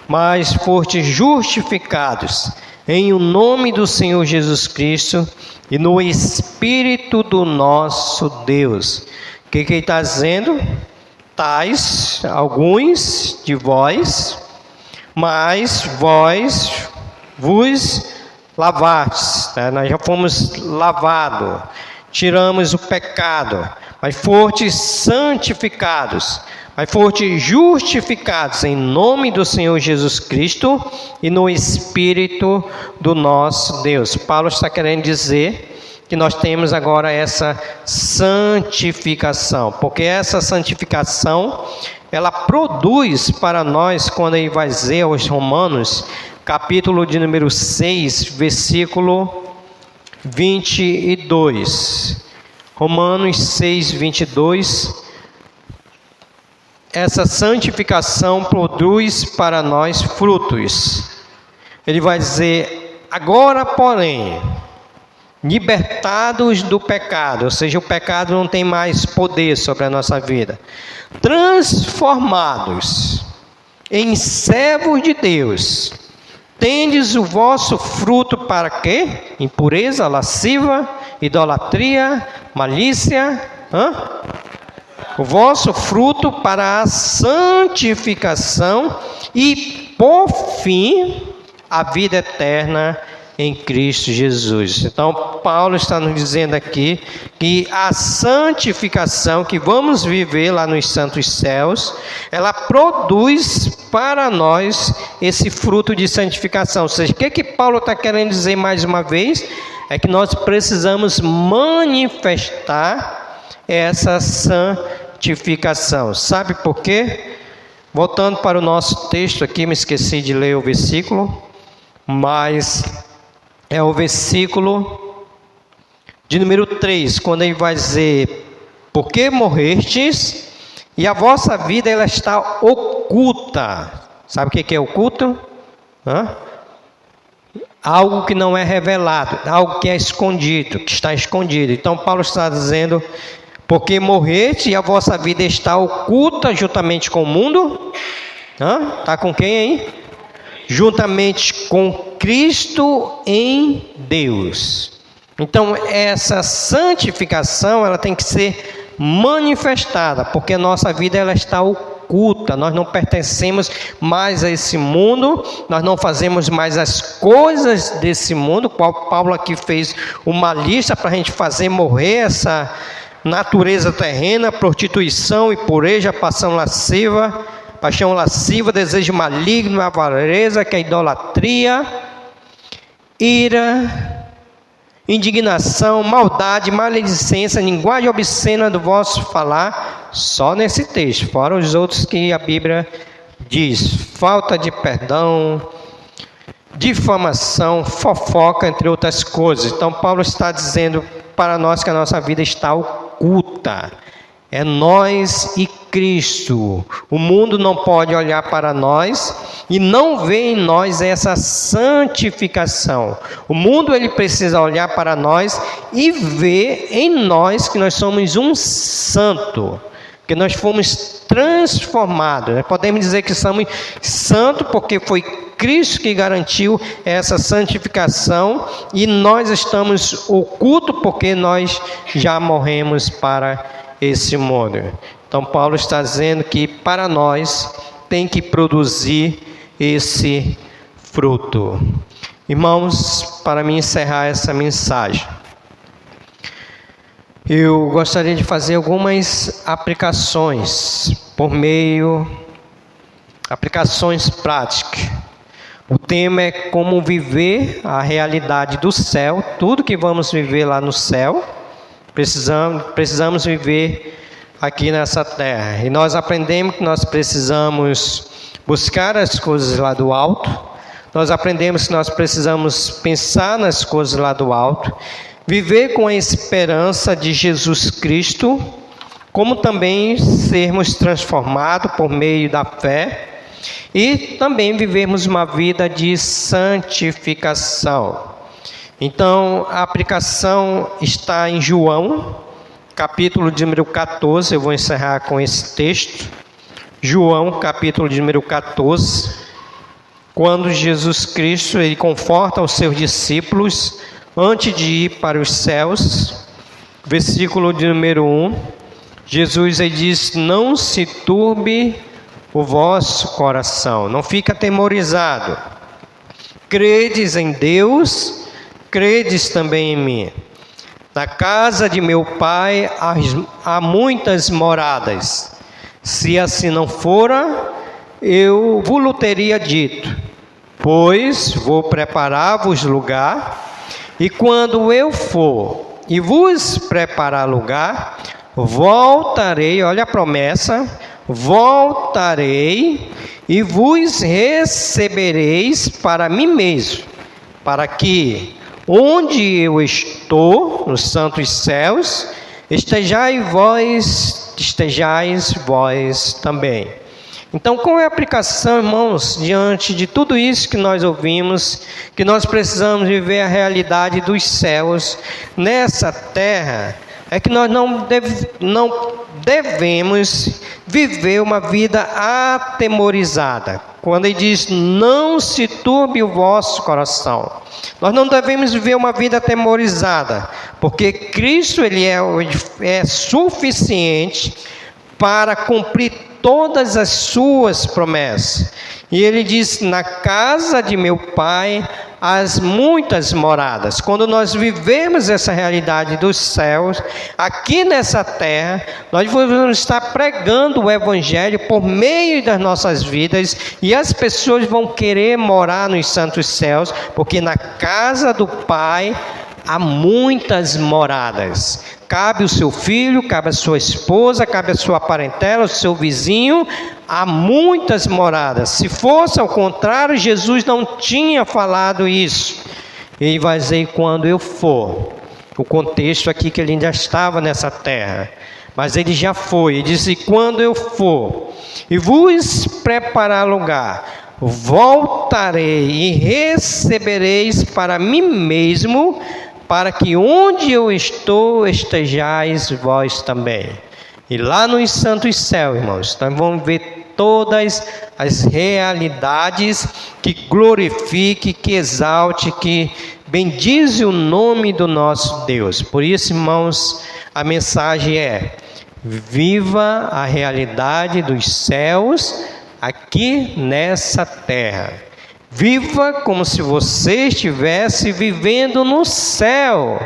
mas fostes justificados em o nome do Senhor Jesus Cristo e no Espírito do nosso Deus. O que ele está dizendo? Tais alguns de vós, mas vós vos lavastes, né? Nós já fomos lavados, tiramos o pecado, mas fostes santificados, mas fostes justificados em nome do Senhor Jesus Cristo e no Espírito do nosso Deus. Paulo está querendo dizer que nós temos agora essa santificação, porque essa santificação, ela produz para nós, quando ele vai dizer aos Romanos, capítulo de número 6, versículo 22. Romanos 6, 22. Essa santificação produz para nós frutos. Ele vai dizer, agora porém, libertados do pecado, ou seja, o pecado não tem mais poder sobre a nossa vida, transformados em servos de Deus, tendes o vosso fruto para quê? Impureza, lasciva, idolatria, malícia, o vosso fruto para a santificação e, por fim, a vida eterna em Cristo Jesus. Então, Paulo está nos dizendo aqui que a santificação que vamos viver lá nos santos céus, ela produz para nós esse fruto de santificação. Ou seja, o que Paulo está querendo dizer mais uma vez? É que nós precisamos manifestar essa santificação. Sabe por quê? Voltando para o nosso texto aqui, me esqueci de ler o versículo, mas é o versículo de número 3, quando ele vai dizer: porque morrestes e a vossa vida ela está oculta. Sabe o que é oculto? Algo que não é revelado, algo que é escondido, que está escondido. Então Paulo está dizendo: porque morreste e a vossa vida está oculta juntamente com o mundo. Está com quem aí? Juntamente com Cristo em Deus. Então essa santificação ela tem que ser manifestada, porque a nossa vida ela está oculta. Nós não pertencemos mais a esse mundo, nós não fazemos mais as coisas desse mundo, qual Paulo aqui fez uma lista para a gente fazer morrer essa natureza terrena: prostituição, impureza, paixão lasciva, desejo maligno, avareza, que é idolatria, ira, indignação, maldade, maledicência, linguagem obscena do vosso falar. Só nesse texto, fora os outros que a Bíblia diz: falta de perdão, difamação, fofoca, entre outras coisas. Então Paulo está dizendo para nós que a nossa vida está oculta. É nós e Cristo. O mundo não pode olhar para nós e não ver em nós essa santificação. O mundo ele precisa olhar para nós e ver em nós que nós somos um santo, que nós fomos transformados. Podemos dizer que somos santos porque foi Cristo que garantiu essa santificação, e nós estamos ocultos porque nós já morremos para esse mundo. Então Paulo está dizendo que para nós tem que produzir esse fruto. Irmãos, para me encerrar essa mensagem, eu gostaria de fazer algumas aplicações aplicações práticas. O tema é como viver a realidade do céu. Tudo que vamos viver lá no céu, precisamos viver aqui nessa terra. E nós aprendemos que nós precisamos buscar as coisas lá do alto. Nós aprendemos que nós precisamos pensar nas coisas lá do alto, viver com a esperança de Jesus Cristo, como também sermos transformados por meio da fé, e também vivermos uma vida de santificação. Então, a aplicação está em João, capítulo de número 14, eu vou encerrar com esse texto. João, capítulo de número 14, quando Jesus Cristo ele conforta os seus discípulos antes de ir para os céus. Versículo de número 1, Jesus ele diz: não se turbe o vosso coração, não fica atemorizado. Credes em Deus, credes também em mim. Na casa de meu Pai há muitas moradas. Se assim não fora, eu vos teria dito, pois vou preparar-vos lugar, e quando eu for e vos preparar lugar, voltarei, olha a promessa, voltarei e vos recebereis para mim mesmo, para que onde eu estou, nos santos céus, estejais vós também. Então, qual é a aplicação, irmãos, diante de tudo isso que nós ouvimos, que nós precisamos viver a realidade dos céus nessa terra? É que nós não devemos viver uma vida atemorizada. Quando ele diz, não se turbe o vosso coração. Nós não devemos viver uma vida atemorizada, porque Cristo ele é suficiente para cumprir todas as suas promessas. E ele diz, na casa de meu Pai as muitas moradas. Quando nós vivemos essa realidade dos céus, aqui nessa terra, nós vamos estar pregando o Evangelho por meio das nossas vidas, e as pessoas vão querer morar nos santos céus, porque na casa do Pai há muitas moradas. Cabe o seu filho, cabe a sua esposa, cabe a sua parentela, o seu vizinho. Há muitas moradas. Se fosse ao contrário, Jesus não tinha falado isso. Ele vai dizer quando eu for. O contexto aqui que ele ainda estava nessa terra. Mas ele já foi. Ele disse, quando eu for e vos preparar lugar, voltarei e recebereis para mim mesmo, para que onde eu estou, estejais vós também. E lá nos santos céus, irmãos, nós vamos ver todas as realidades que glorifique, que exalte, que bendize o nome do nosso Deus. Por isso, irmãos, a mensagem é: viva a realidade dos céus aqui nessa terra. Viva como se você estivesse vivendo no céu,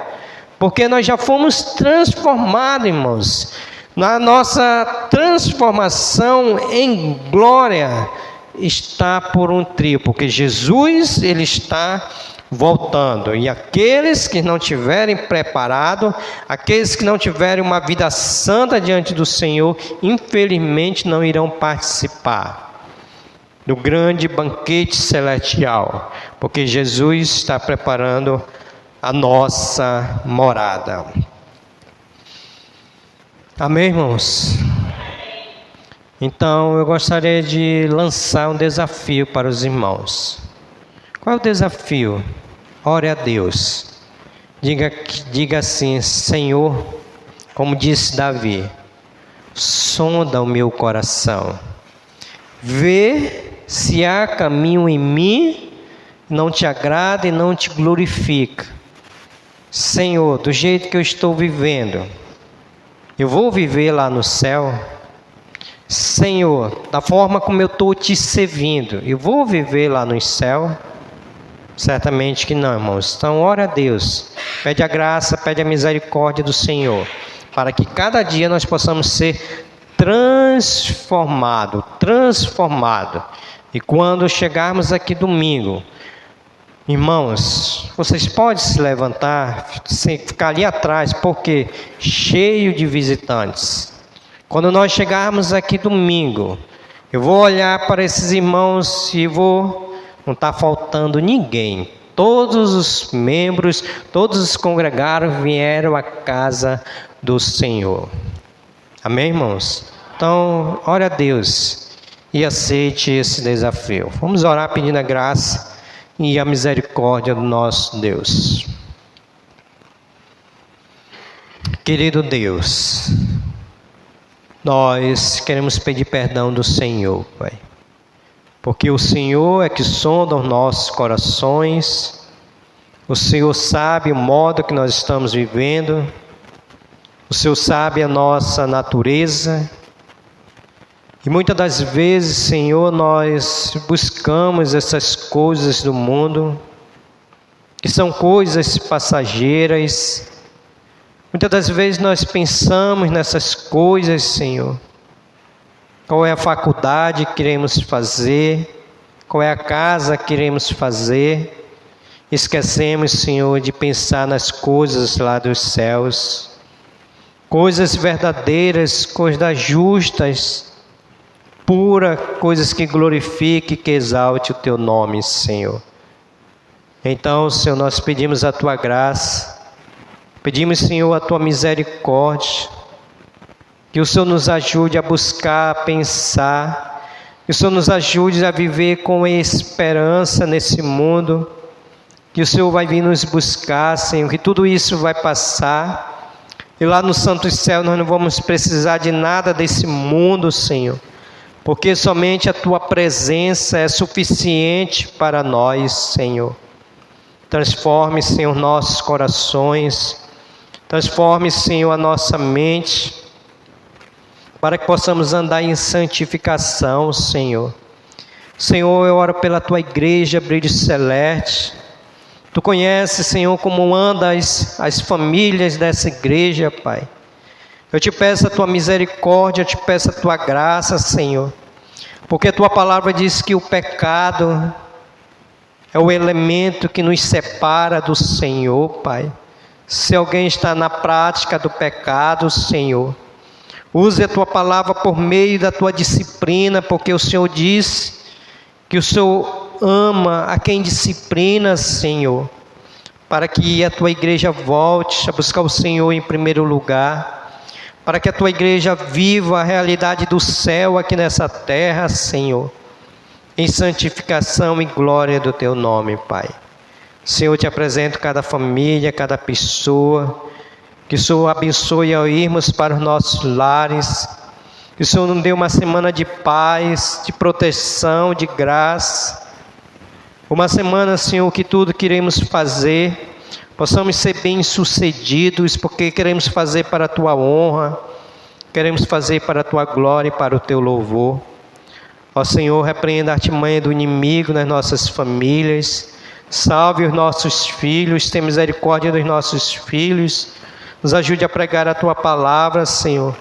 porque nós já fomos transformados, irmãos. Na nossa transformação em glória está por um trio, porque Jesus, ele está voltando, e aqueles que não tiverem preparado, aqueles que não tiverem uma vida santa diante do Senhor, infelizmente não irão participar do grande banquete celestial, porque Jesus está preparando a nossa morada. Amém, irmãos? Então eu gostaria de lançar um desafio para os irmãos. Qual é o desafio? Ore a Deus. Diga assim: Senhor, como disse Davi, sonda o meu coração, vê se há caminho em mim, não te agrada e não te glorifica. Senhor, do jeito que eu estou vivendo, eu vou viver lá no céu? Senhor, da forma como eu estou te servindo, eu vou viver lá no céu? Certamente que não, irmãos. Então, ora a Deus, pede a graça, pede a misericórdia do Senhor, para que cada dia nós possamos ser transformado. E quando chegarmos aqui domingo, irmãos, vocês podem se levantar, ficar ali atrás, porque cheio de visitantes. Quando nós chegarmos aqui domingo, eu vou olhar para esses irmãos e não está faltando ninguém. Todos os membros, todos os congregados vieram à casa do Senhor. Amém, irmãos? Então, ore a Deus e aceite esse desafio. Vamos orar pedindo a graça e a misericórdia do nosso Deus. Querido Deus, nós queremos pedir perdão do Senhor, Pai, porque o Senhor é que sonda os nossos corações, o Senhor sabe o modo que nós estamos vivendo, o Senhor sabe a nossa natureza. E muitas das vezes, Senhor, nós buscamos essas coisas do mundo, que são coisas passageiras. Muitas das vezes nós pensamos nessas coisas, Senhor. Qual é a faculdade que queremos fazer? Qual é a casa que queremos fazer? Esquecemos, Senhor, de pensar nas coisas lá dos céus. Coisas verdadeiras, coisas justas, pura, coisas que glorifique, que exalte o Teu nome, Senhor. Então, Senhor, nós pedimos a Tua graça, pedimos, Senhor, a Tua misericórdia, que o Senhor nos ajude a buscar, a pensar, que o Senhor nos ajude a viver com esperança nesse mundo, que o Senhor vai vir nos buscar, Senhor, que tudo isso vai passar, e lá no Santo Céu nós não vamos precisar de nada desse mundo, Senhor, porque somente a Tua presença é suficiente para nós, Senhor. Transforme, Senhor, nossos corações, transforme, Senhor, a nossa mente, para que possamos andar em santificação, Senhor. Senhor, eu oro pela Tua igreja, Brilho Celeste, Tu conheces, Senhor, como andam as famílias dessa igreja, Pai. Eu te peço a tua misericórdia, eu te peço a tua graça, Senhor. Porque a tua palavra diz que o pecado é o elemento que nos separa do Senhor, Pai. Se alguém está na prática do pecado, Senhor, use a tua palavra por meio da tua disciplina, porque o Senhor diz que o Senhor ama a quem disciplina, Senhor, para que a tua igreja volte a buscar o Senhor em primeiro lugar, para que a tua igreja viva a realidade do céu aqui nessa terra, Senhor, em santificação e glória do teu nome, Pai. Senhor, te apresento cada família, cada pessoa, que o Senhor abençoe ao irmos para os nossos lares, que o Senhor nos dê uma semana de paz, de proteção, de graça, uma semana, Senhor, que tudo que iremos fazer, possamos ser bem-sucedidos, porque queremos fazer para a tua honra, queremos fazer para a tua glória e para o teu louvor. Ó Senhor, repreenda a artimanha do inimigo nas nossas famílias, salve os nossos filhos, tenha misericórdia dos nossos filhos, nos ajude a pregar a tua palavra, Senhor,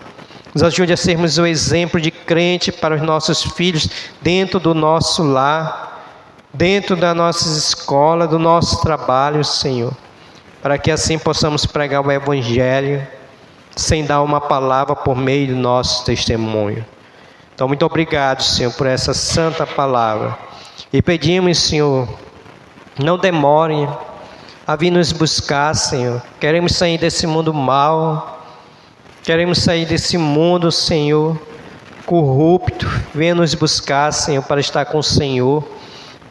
nos ajude a sermos o exemplo de crente para os nossos filhos, dentro do nosso lar, dentro das nossas escolas, do nosso trabalho, Senhor, para que assim possamos pregar o Evangelho, sem dar uma palavra por meio do nosso testemunho. Então, muito obrigado, Senhor, por essa santa palavra. E pedimos, Senhor, não demore a vir nos buscar, Senhor. Queremos sair desse mundo mau, queremos sair desse mundo, Senhor, corrupto. Venha nos buscar, Senhor, para estar com o Senhor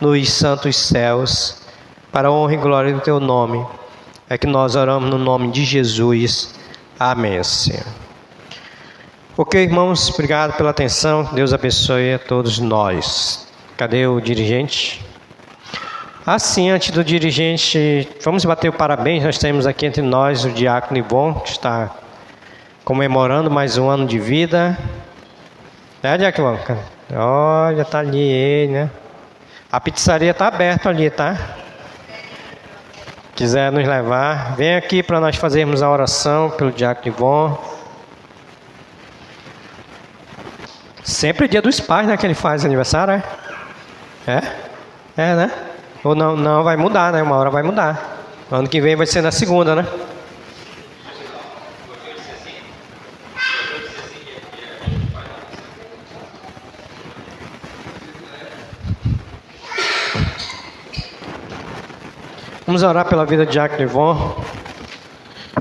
nos santos céus, para a honra e glória do teu nome. É que nós oramos no nome de Jesus. Amém, Senhor. Ok, irmãos, obrigado pela atenção. Deus abençoe a todos nós. Cadê o dirigente? Sim, antes do dirigente, vamos bater o parabéns. Nós temos aqui entre nós o diácono Ivon, que está comemorando mais um ano de vida. Diácono Ivon? Olha, está ali ele, né? A pizzaria está aberta ali, tá? Quiser nos levar, vem aqui para nós fazermos a oração pelo diácono Ivon. Sempre dia dos pais, né, que ele faz aniversário, é? É, né? Ou não, vai mudar, né? Uma hora vai mudar. Ano que vem vai ser na segunda, né? Vamos orar pela vida de diácono Ivon,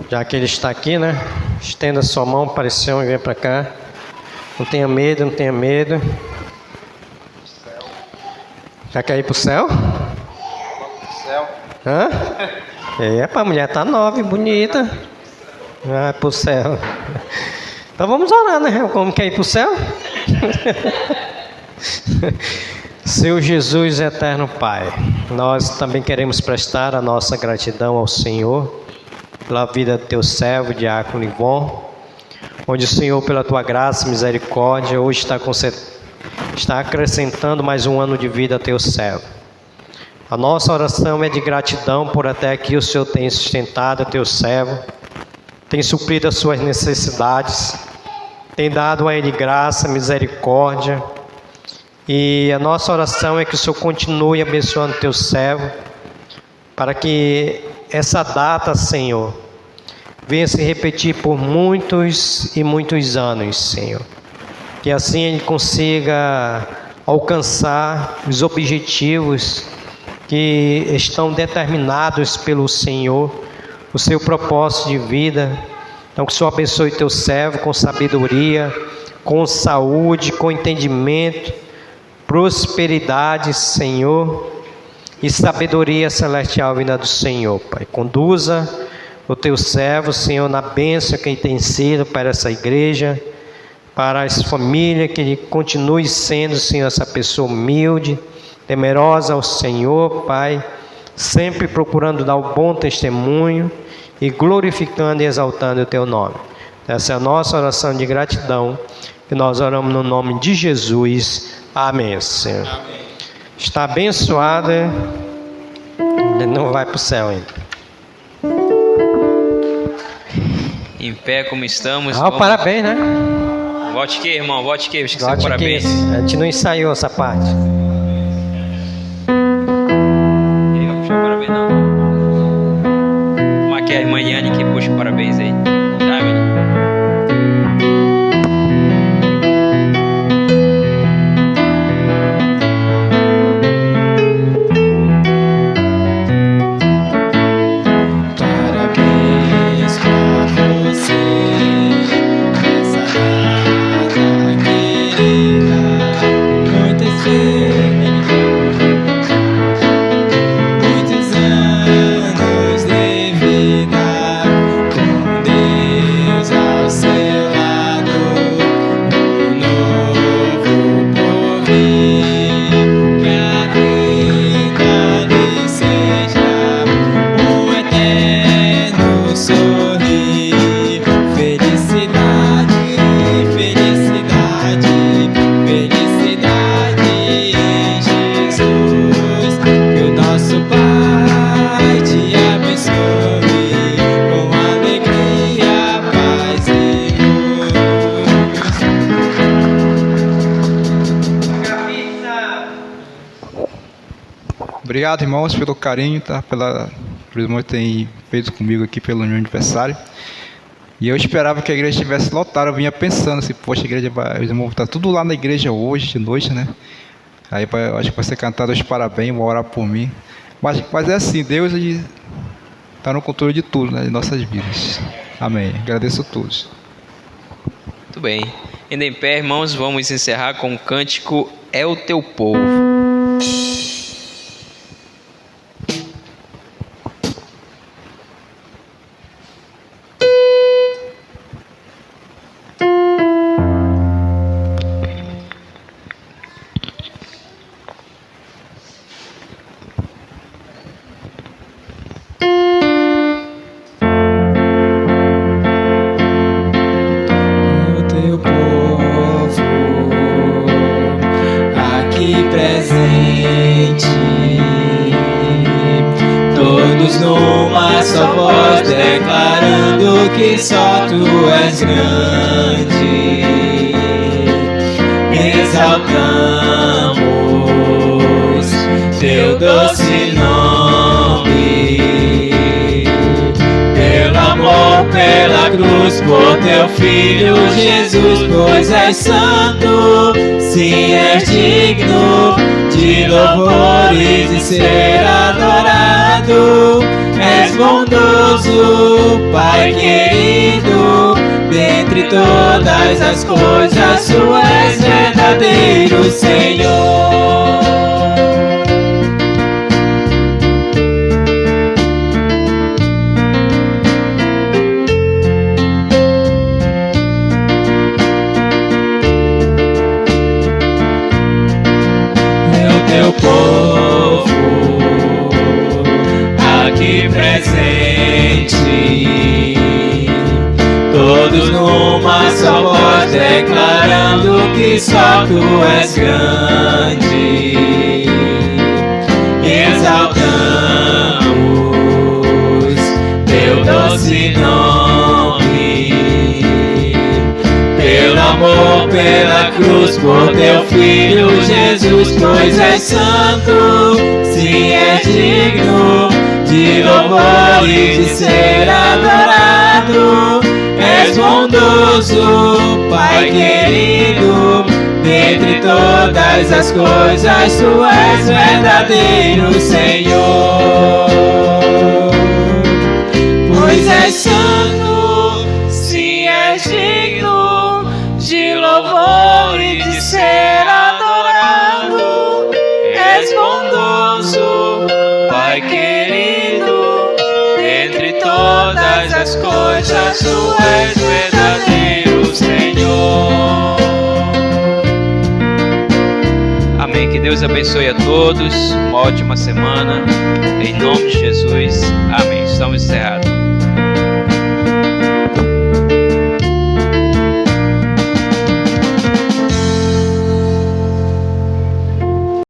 já que ele está aqui, né? Estenda sua mão para esse homem e vem para cá. Não tenha medo, não tenha medo. Já quer ir para o céu? Hã? A mulher está nova e bonita. Vai para o céu. Então vamos orar, né? Como quer ir para o céu? Seu Jesus eterno Pai, nós também queremos prestar a nossa gratidão ao Senhor pela vida do teu servo, diácono Ivon, onde o Senhor, pela tua graça e misericórdia, hoje está acrescentando mais um ano de vida a teu servo. A nossa oração é de gratidão por até aqui o Senhor tem sustentado a teu servo, tem suprido as suas necessidades, tem dado a ele graça, misericórdia. E a nossa oração é que o Senhor continue abençoando o teu servo, para que essa data, Senhor, venha se repetir por muitos e muitos anos, Senhor. Que assim ele consiga alcançar os objetivos que estão determinados pelo Senhor, o seu propósito de vida. Então que o Senhor abençoe o teu servo com sabedoria, com saúde, com entendimento, prosperidade, Senhor, e sabedoria celestial vinda do Senhor, Pai. Conduza o teu servo, Senhor, na bênção que ele tem sido para essa igreja, para as famílias, que ele continue sendo, Senhor, essa pessoa humilde, temerosa ao Senhor, Pai, sempre procurando dar o bom testemunho e glorificando e exaltando o teu nome. Essa é a nossa oração de gratidão, que nós oramos no nome de Jesus. Amém, Senhor. Amém. Está abençoada Ele não vai para o céu ainda. Em pé como estamos. Parabéns, né? Volte aqui, irmão. Volte aqui. Esqueci Volte parabéns. aqui. A gente não ensaiou essa parte. Ele vai puxar o parabéns, não. Vamos aqui a irmã Eliane que puxa o parabéns aí. Tá, menino? Obrigado, irmãos, pelo carinho, tá? Pelo irmão que tem feito comigo aqui pelo meu aniversário. E eu esperava que a igreja estivesse lotada. Eu vinha pensando assim, poxa, a igreja vai, os irmãos estão tudo lá na igreja hoje, de noite, né? Aí eu acho que vai ser cantado os parabéns, vão orar por mim. Mas é assim, Deus está no controle de tudo, né? De nossas vidas. Amém. Agradeço a todos. Muito bem. Ainda em pé, irmãos, vamos encerrar com o cântico É o Teu Povo. Só Tu és grande, exaltamos Teu doce nome, pelo amor, pela cruz, por Teu Filho Jesus, pois és santo, sim, és digno de louvores e ser adorado. És bondoso, Pai querido, dentre todas as coisas, Tu és verdadeiro Senhor. É o Teu povo aqui presente, todos numa só voz declarando que só Tu és grande. Exaltamos Teu doce nome, pelo amor, pela cruz, por Teu Filho Jesus, pois és santo, sim, és digno de louvores e ser adorado. És bondoso, Pai querido, dentre todas as coisas, Tu és verdadeiro Senhor. Pois és santo, sim, és digno de louvor e de ser adorado. És bondoso, Pai querido, entre todas as coisas, Tu és verdadeiro Senhor. Amém. Que Deus abençoe a todos. Uma ótima semana. Em nome de Jesus. Amém. Estamos encerrados.